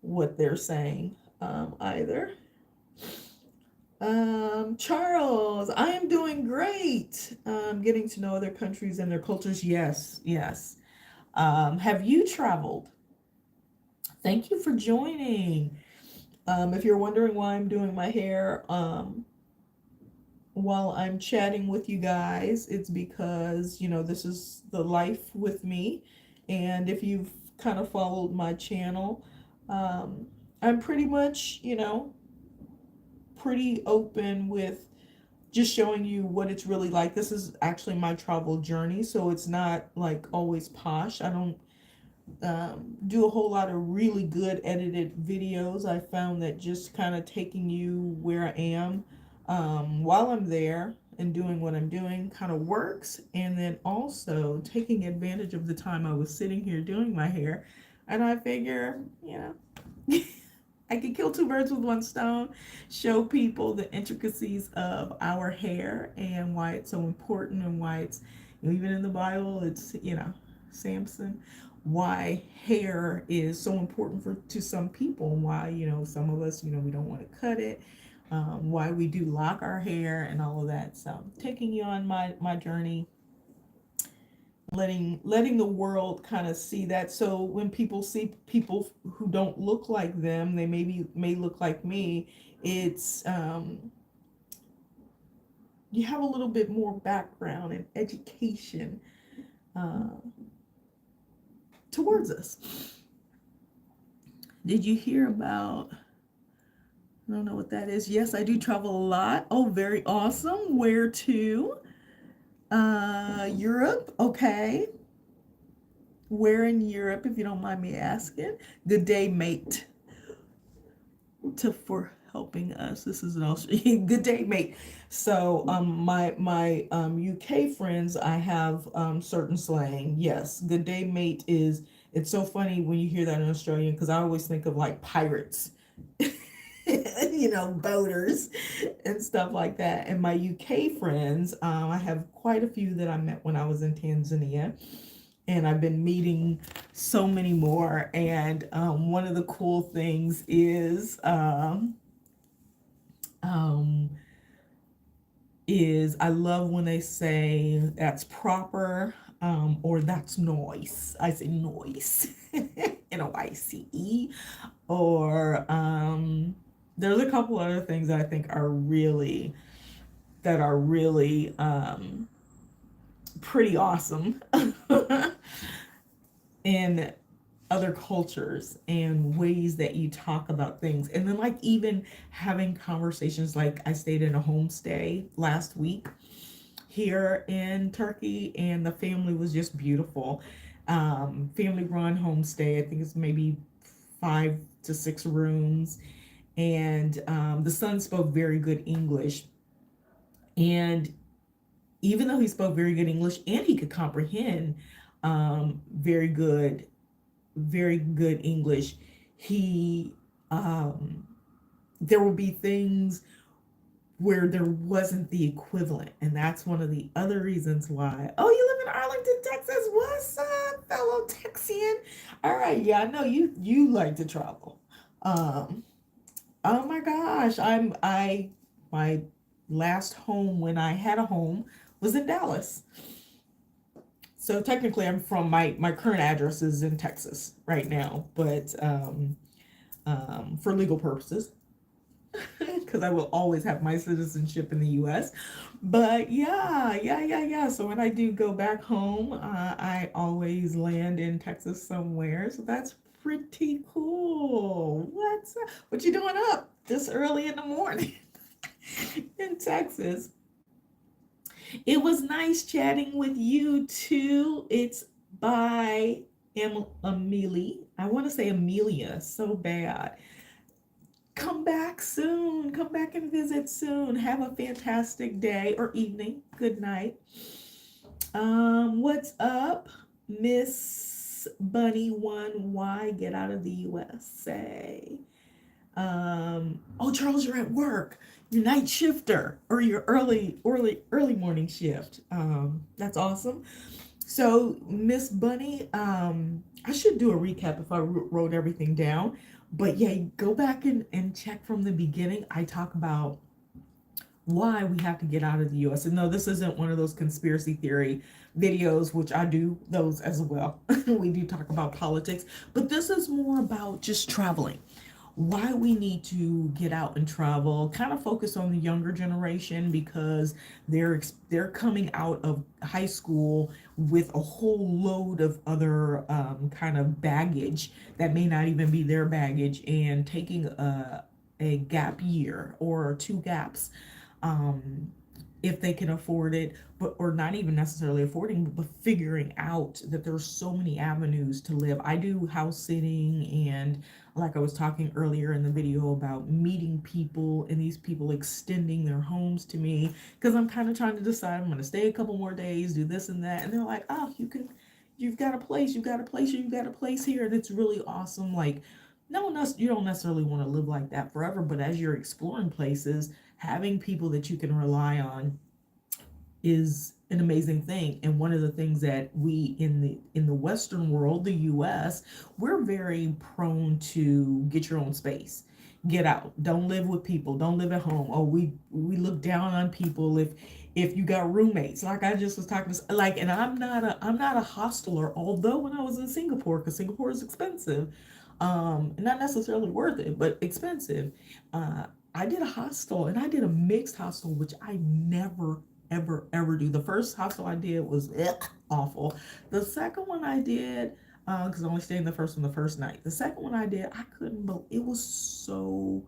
what they're saying either. Charles, I am doing great. Getting to know other countries and their cultures. Yes, yes. Have you traveled? Thank you for joining. If you're wondering why I'm doing my hair, while I'm chatting with you guys, it's because, this is the life with me. And if you've kind of followed my channel, I'm pretty much, pretty open with just showing you what it's really like. This is actually my travel journey, so it's not like always posh. I don't do a whole lot of really good edited videos. I found that just kind of taking you where I am while I'm there and doing what I'm doing kind of works. And then also taking advantage of the time I was sitting here doing my hair. And I figure, I could kill two birds with one stone, show people the intricacies of our hair and why it's so important and why it's, even in the Bible, it's, Samson, why hair is so important to some people and why, some of us, we don't want to cut it, why we do lock our hair and all of that. So taking you on my journey, letting the world kind of see that, so when people see people who don't look like them, they may look like me, it's you have a little bit more background and education uh, towards us. Did you hear about, I don't know what that is. Yes, I do travel a lot. Oh, very awesome. Where to? Europe. Okay. Where in Europe, if you don't mind me asking? Good day, mate. For helping us. This is an Australian. Good day, mate. So, my UK friends, I have certain slang. Yes, good day, mate is. It's so funny when you hear that in Australian because I always think of like pirates. Boaters and stuff like that. And my UK friends, I have quite a few that I met when I was in Tanzania, and I've been meeting so many more. And one of the cool things is um, is I love when they say that's proper, or that's noise. I say noise, N-O-I-C-E. Or there's a couple other things that I think are really pretty awesome in other cultures and ways that you talk about things. And then, like, even having conversations, like I stayed in a homestay last week here in Turkey, and the family was just beautiful. Family run homestay. I think it's maybe 5 to 6 rooms. And the son spoke very good English. And even though he spoke very good English and he could comprehend very good, very good English, he um, there will be things where there wasn't the equivalent, and that's one of the other reasons why. Oh, you live in Arlington, Texas. What's up, fellow Texian? All right, yeah, I know you like to travel. Um, oh my gosh, I my last home, when I had a home, was in Dallas. So technically, I'm from my current address is in Texas right now, but for legal purposes, because I will always have my citizenship in the U.S. But yeah, yeah, yeah, yeah. So when I do go back home, I always land in Texas somewhere. So that's pretty cool. What's up? What you doing up this early in the morning in Texas? It was nice chatting with you too. It's by Amelie. I want to say Amelia so bad. Come back soon. Come back and visit soon. Have a fantastic day or evening. Good night. What's up, Miss Bunny One? Why get out of the USA? Oh, Charles, you're at work. Your night shifter or your early morning shift. That's awesome. So, Miss Bunny, I should do a recap if I wrote everything down. But yeah, go back and check from the beginning. I talk about why we have to get out of the US. And no, this isn't one of those conspiracy theory videos, which I do those as well. We do talk about politics, but this is more about just traveling, why we need to get out and travel, kind of focus on the younger generation because they're coming out of high school with a whole load of other kind of baggage that may not even be their baggage, and taking a gap year or 2 gaps, um, if they can afford it, but or not even necessarily affording, but figuring out that there's so many avenues to live. I do house sitting, and like I was talking earlier in the video about meeting people and these people extending their homes to me because I'm kind of trying to decide I'm going to stay a couple more days, do this and that, and they're like, oh, you've got a place, you've got a place here, you've got a place here, and it's really awesome. Like, no, you don't necessarily want to live like that forever, but as you're exploring places, having people that you can rely on is an amazing thing. And one of the things that we in the Western world, the US, we're very prone to get your own space, get out, don't live with people, don't live at home. Oh, we look down on people if you got roommates. Like I just was talking to, like, and I'm not a hosteler, although when I was in Singapore, because Singapore is expensive, not necessarily worth it, but expensive. uh I did a hostel, and I did a mixed hostel, which I never ever do. The first hostel I did was awful. The second one I did, because I only stayed in the first one the first night. The second one I did, I couldn't believe it was so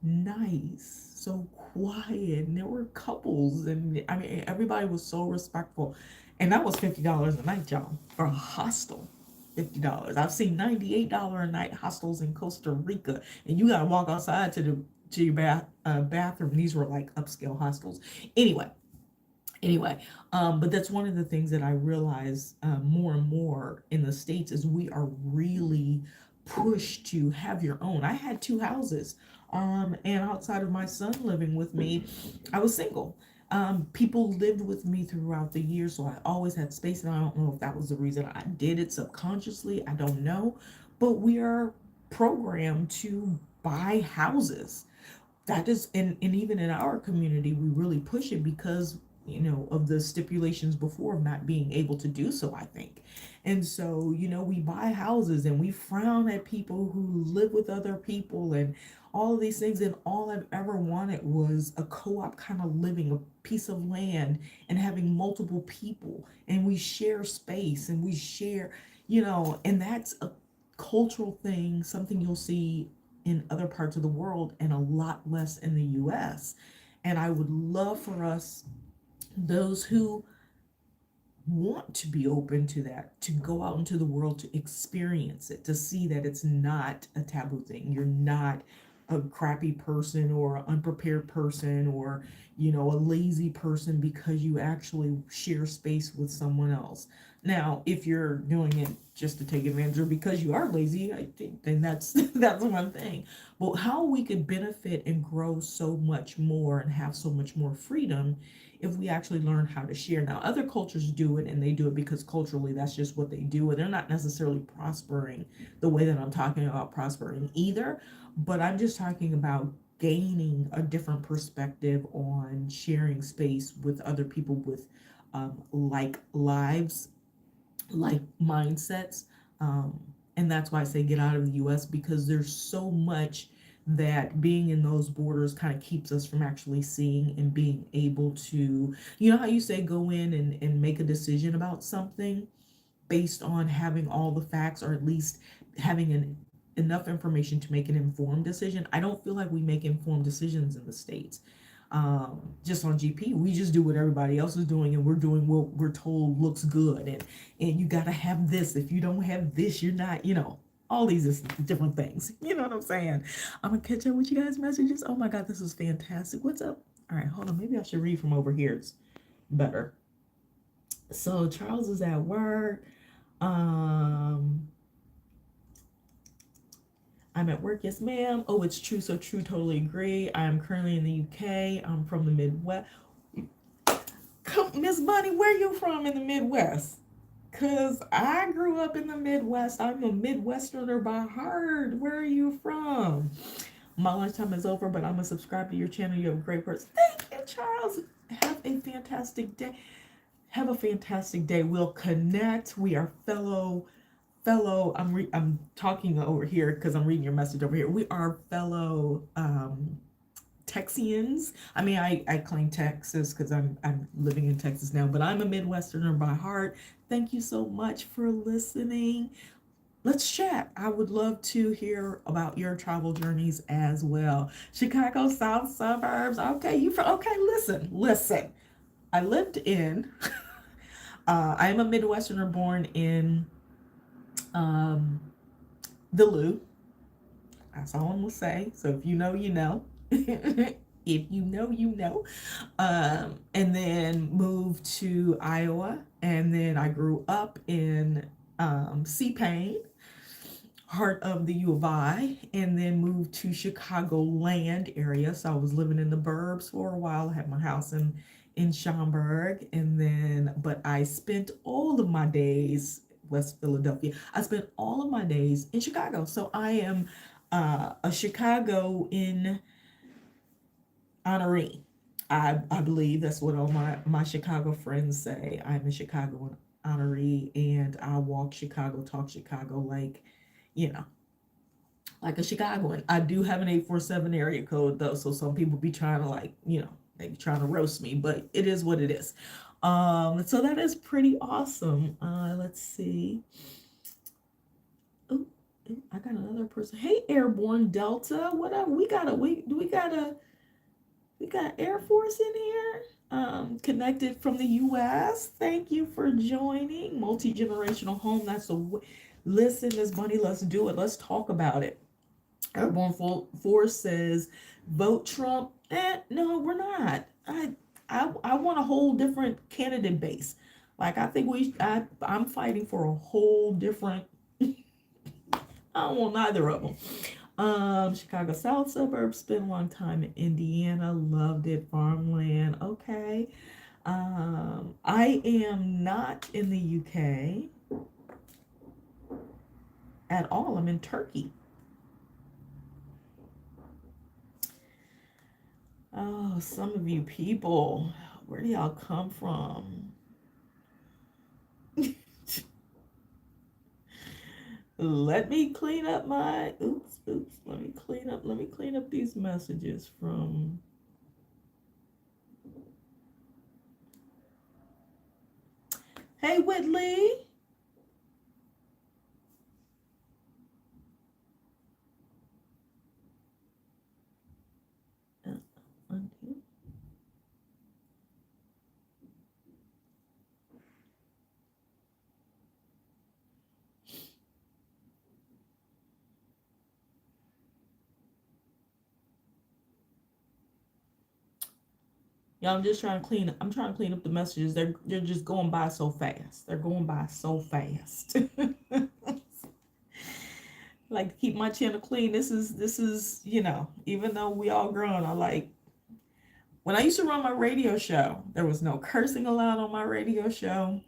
nice, so quiet, and there were couples, and I mean everybody was so respectful. And that was $50 a night, y'all, for a hostel. $50. I've seen $98 a night hostels in Costa Rica, and you gotta walk outside to your bathroom. These were like upscale hostels. Anyway, but that's one of the things that I realize more and more in the States is we are really pushed to have your own. I had 2 houses, and outside of my son living with me, I was single. People lived with me throughout the years, so I always had space, and I don't know if that was the reason I did it subconsciously. I don't know, but we are programmed to buy houses that is, and even in our community, we really push it because, of the stipulations before of not being able to do so, I think. And so, we buy houses and we frown at people who live with other people and all of these things. And all I've ever wanted was a co-op kind of living, a piece of land, and having multiple people, and we share space and we share, and that's a cultural thing, something you'll see in other parts of the world and a lot less in the US. And I would love for us, those who want to be open to that, to go out into the world, to experience it, to see that it's not a taboo thing. You're not a crappy person or an unprepared person or, a lazy person because you actually share space with someone else. Now, if you're doing it just to take advantage or because you are lazy, I think then that's that's one thing. But how we could benefit and grow so much more and have so much more freedom if we actually learn how to share. Now, other cultures do it and they do it because culturally that's just what they do. And they're not necessarily prospering the way that I'm talking about prospering either. But I'm just talking about gaining a different perspective on sharing space with other people with like lives, like mindsets. Um, and that's why I say get out of the US, because there's so much that being in those borders kind of keeps us from actually seeing and being able to, how you say go in and make a decision about something based on having all the facts, or at least having enough information to make an informed decision. I don't feel like we make informed decisions in the States. Just on GP, we just do what everybody else is doing, and we're doing what we're told looks good. And you got to have this. If you don't have this, you're not, all these different things. You know what I'm saying? I'm going to catch up with you guys' messages. Oh my God, this is fantastic. What's up? All right, hold on. Maybe I should read from over here. It's better. So Charles is at work. I'm at work, yes, ma'am. Oh, it's true, so true, totally agree. I am currently in the UK. I'm from the Midwest. Come, Miss Bunny, where you from in the Midwest? Cause I grew up in the Midwest. I'm a Midwesterner by heart. Where are you from? My lunchtime is over, but I'm gonna subscribe to your channel. You have a great person. Thank you, Charles. Have a fantastic day. Have a fantastic day. We'll connect. We are fellow. I'm talking over here because I'm reading your message over here. We are fellow Texians. I mean, I claim Texas because I'm living in Texas now, but I'm a Midwesterner by heart. Thank you so much for listening. Let's chat. I would love to hear about your travel journeys as well. Chicago South Suburbs. Okay, you from? Okay, listen. I lived in. I am a Midwesterner born in the Loop. That's all I'm gonna say. So if you know, you know. If you know, you know. And then moved to Iowa, and then I grew up in Sea-Payne, heart of the U of I, and then moved to Chicagoland area. So I was living in the burbs for a while. I had my house in Schaumburg, and then but I spent all of my days West Philadelphia. I spent all of my days in Chicago. So I am a Chicago in honoree. I believe that's what all my Chicago friends say. I'm a Chicago honoree, and I walk Chicago, talk Chicago like, you know, like a Chicagoan. I do have an 847 area code though, so some people be trying to like, maybe trying to roast me, but it is what it is. So that is pretty awesome. Let's see. Oh, I got another person. Hey, Airborne Delta, what up? We got Air Force in here. Connected from the U.S. Thank you for joining. Multi-generational home. That's listen, Miss Bunny. Let's do it. Let's talk about it. Airborne Force says, vote Trump. No, we're not. I want a whole different candidate base. Like I think I'm fighting for a whole different. I don't want neither of them. Chicago South Suburbs, spent a long time in Indiana, loved it, farmland. Okay. I am not in the UK at all. I'm in Turkey. Oh, some of you people, where do y'all come from? Let me clean up my oops. Let me clean up these messages from Hey Whitley. Undo. Yeah, I'm trying to clean up the messages. They're just going by so fast. They're going by so fast. Like to keep my channel clean. This is, even though we all grown, I like when I used to run my radio show, there was no cursing allowed on my radio show.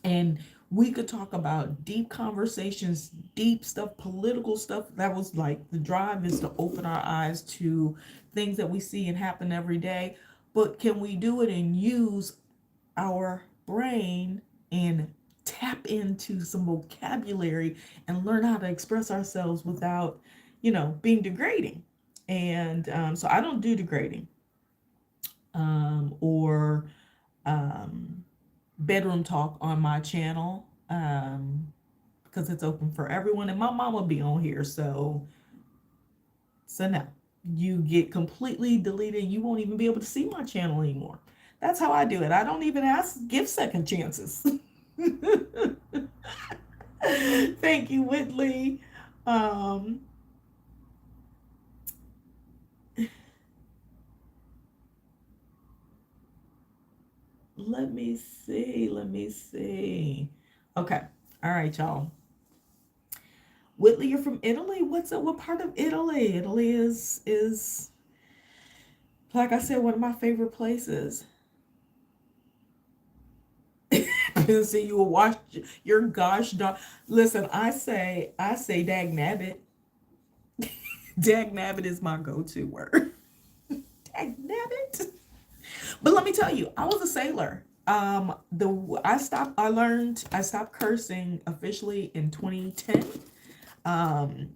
And we could talk about deep conversations, deep stuff, political stuff. That was like the drive is to open our eyes to things that we see and happen every day. But can we do it and use our brain and tap into some vocabulary and learn how to express ourselves without, being degrading? And so I don't do degrading or bedroom talk on my channel because it's open for everyone. And my mom will be on here, so no, you get completely deleted. You won't even be able to see my channel anymore. That's how I do it. I don't even give second chances. Thank you, Whitley. Um, Let me see. Let me see. Okay. All right, y'all. Whitley, you're from Italy. What's up? What part of Italy? Italy is like I said, one of my favorite places. So you will watch your gosh dog. Listen, I say dag nabbit. Dag nabbit is my go-to word. Dag nabbit. But let me tell you, I was a sailor. I stopped cursing officially in 2010. Um,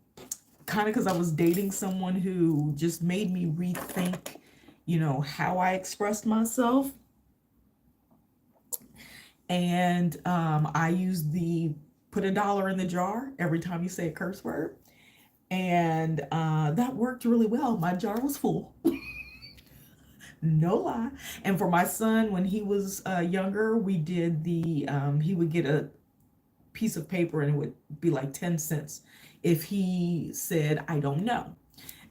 Kind of because I was dating someone who just made me rethink, how I expressed myself. And I used the put $1 in the jar every time you say a curse word. And that worked really well. My jar was full. No lie. And for my son, when he was younger, we did he would get a piece of paper and it would be like 10 cents if he said, I don't know.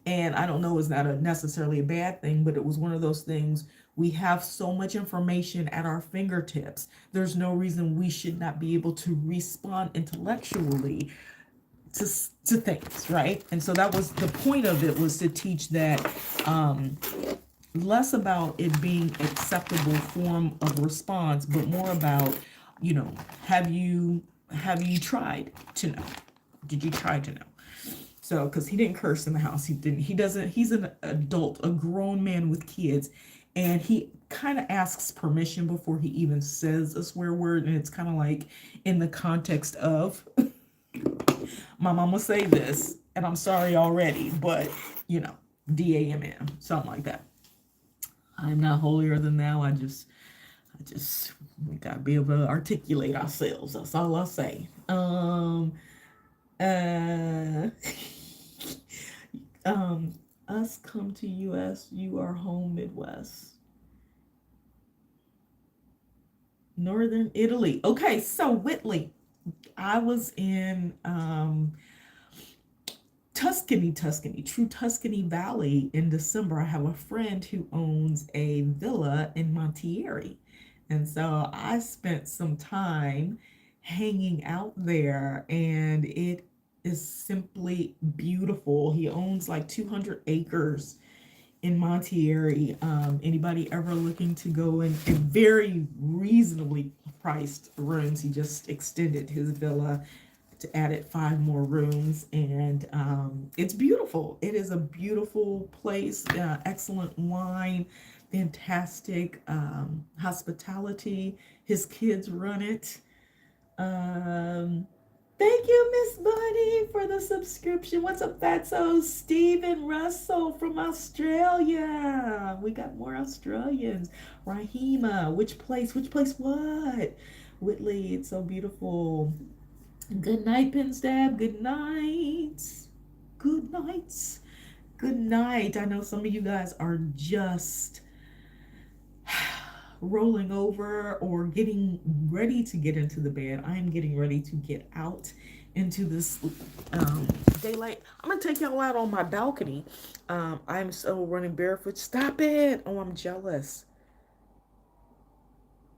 And I don't know is not necessarily a bad thing, but it was one of those things. We have so much information at our fingertips. There's no reason we should not be able to respond intellectually to, to things, right? And so that was the point of it, was to teach that less about it being acceptable form of response, but more about, have you tried to know? Did you try to know? So, because he didn't curse in the house, he's an adult, a grown man with kids, and he kind of asks permission before he even says a swear word. And it's kind of like in the context of, my mom will say this, and I'm sorry already, but, DAMM, something like that. I'm not holier than thou. We gotta be able to articulate ourselves. That's all I'll say. Uh, Us come to US, you are home Midwest. Northern Italy. Okay, so Whitley, I was in Tuscany, true Tuscany Valley in December. I have a friend who owns a villa in Montieri. And so I spent some time hanging out there, and it is simply beautiful. He owns like 200 acres in Montieri. Anybody ever looking to go in very reasonably priced rooms? He just extended his villa to add it 5 more rooms, and it's beautiful. It is a beautiful place. Excellent wine, fantastic hospitality. His kids run it. Um, Thank you, Miss Bunny, for the subscription. What's up, Fatso? Stephen Russell from Australia. We got more Australians. Rahima, which place? Which place? What? Whitley, it's so beautiful. Good night, Pinstab. Good night. Good nights. Good night. I know some of you guys are just rolling over or getting ready to get into the bed. I am getting ready to get out into this daylight. I'm gonna take y'all out on my balcony. I'm so running barefoot. Stop it. Oh, I'm jealous.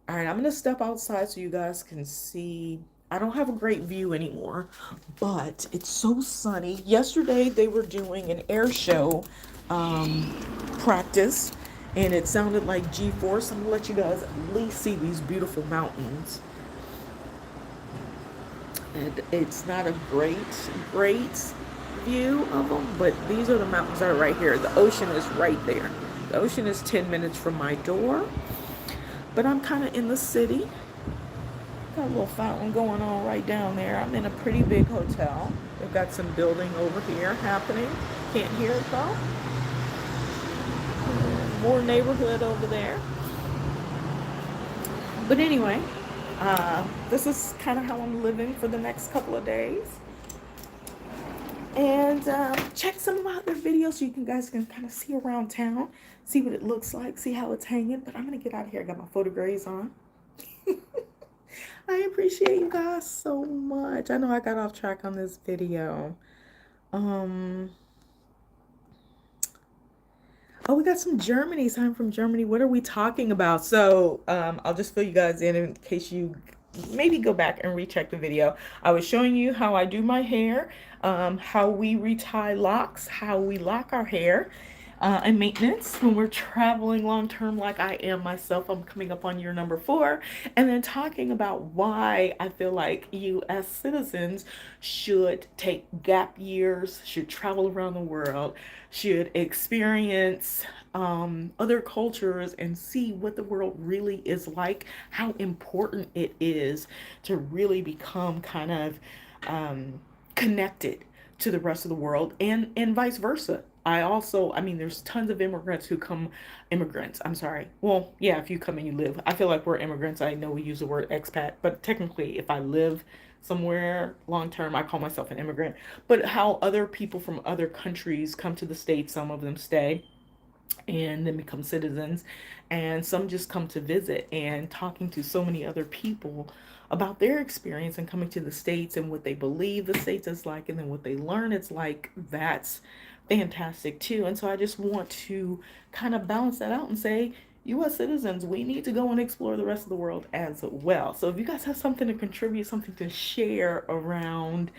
All right, I'm gonna step outside so you guys can see. I don't have a great view anymore, but it's so sunny. Yesterday they were doing an air show practice, and it sounded like G-Force. I'm gonna let you guys at least see these beautiful mountains. And it's not a great view of them, but these are the mountains that are right here. The ocean is right there. The ocean is 10 minutes from my door, but I'm kind of in the city. Got a little fountain going on right down there. I'm in a pretty big hotel. They've got some building over here happening. Can't hear it though. More neighborhood over there. But anyway, this is kind of how I'm living for the next couple of days. And check some of my other videos so you guys can kind of see around town, see what it looks like, see how it's hanging. But I'm going to get out of here. I got my photo grays on. I appreciate you guys so much. I know I got off track on this video. Oh, we got some Germany. Sign from Germany. What are we talking about? So I'll just fill you guys in case you maybe go back and recheck the video. I was showing you how I do my hair, how we retie locks, how we lock our hair, and maintenance when we're traveling long term like I am myself. I'm coming up on year number 4. And then talking about why I feel like U.S. citizens should take gap years, should travel around the world, should experience other cultures and see what the world really is like, how important it is to really become kind of connected to the rest of the world, and vice versa. I mean, there's tons of immigrants. I'm sorry. Well, yeah, if you come and you live, I feel like we're immigrants. I know we use the word expat, but technically, if I live somewhere long term, I call myself an immigrant. But how other people from other countries come to the States, some of them stay and then become citizens, and some just come to visit, and talking to so many other people about their experience and coming to the States and what they believe the States is like, and then what they learn it's like. That's fantastic too. And so I just want to kind of balance that out and say, U.S. citizens, we need to go and explore the rest of the world as well. So if you guys have something to contribute, something to share around,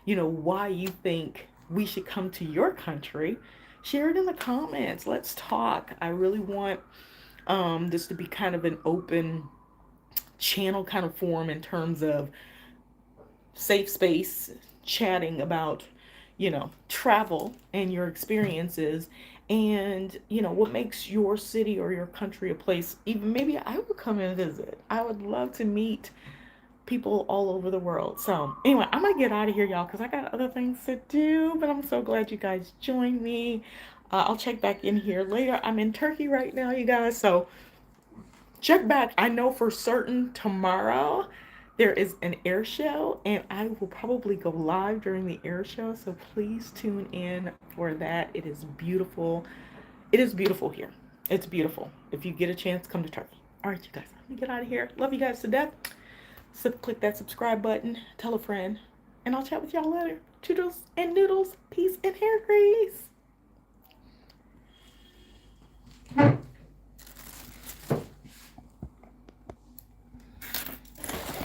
why you think we should come to your country, share it in the comments. Let's talk. I really want this to be kind of an open channel kind of form in terms of safe space, chatting about, travel and your experiences, and, what makes your city or your country a place. Even maybe I would come and visit. I would love to meet people all over the world. So anyway, I'm gonna get out of here, y'all, because I got other things to do, but I'm so glad you guys joined me. I'll check back in here later. I'm in Turkey right now, you guys, so check back. I know for certain tomorrow there is an air show, and I will probably go live during the air show, so please tune in for that. It is beautiful. It is beautiful here. It's beautiful. If you get a chance, come to Turkey. All right, you guys, let me get out of here. Love you guys to death. So click that subscribe button, tell a friend, and I'll chat with y'all later. Toodles and noodles, peace and hair.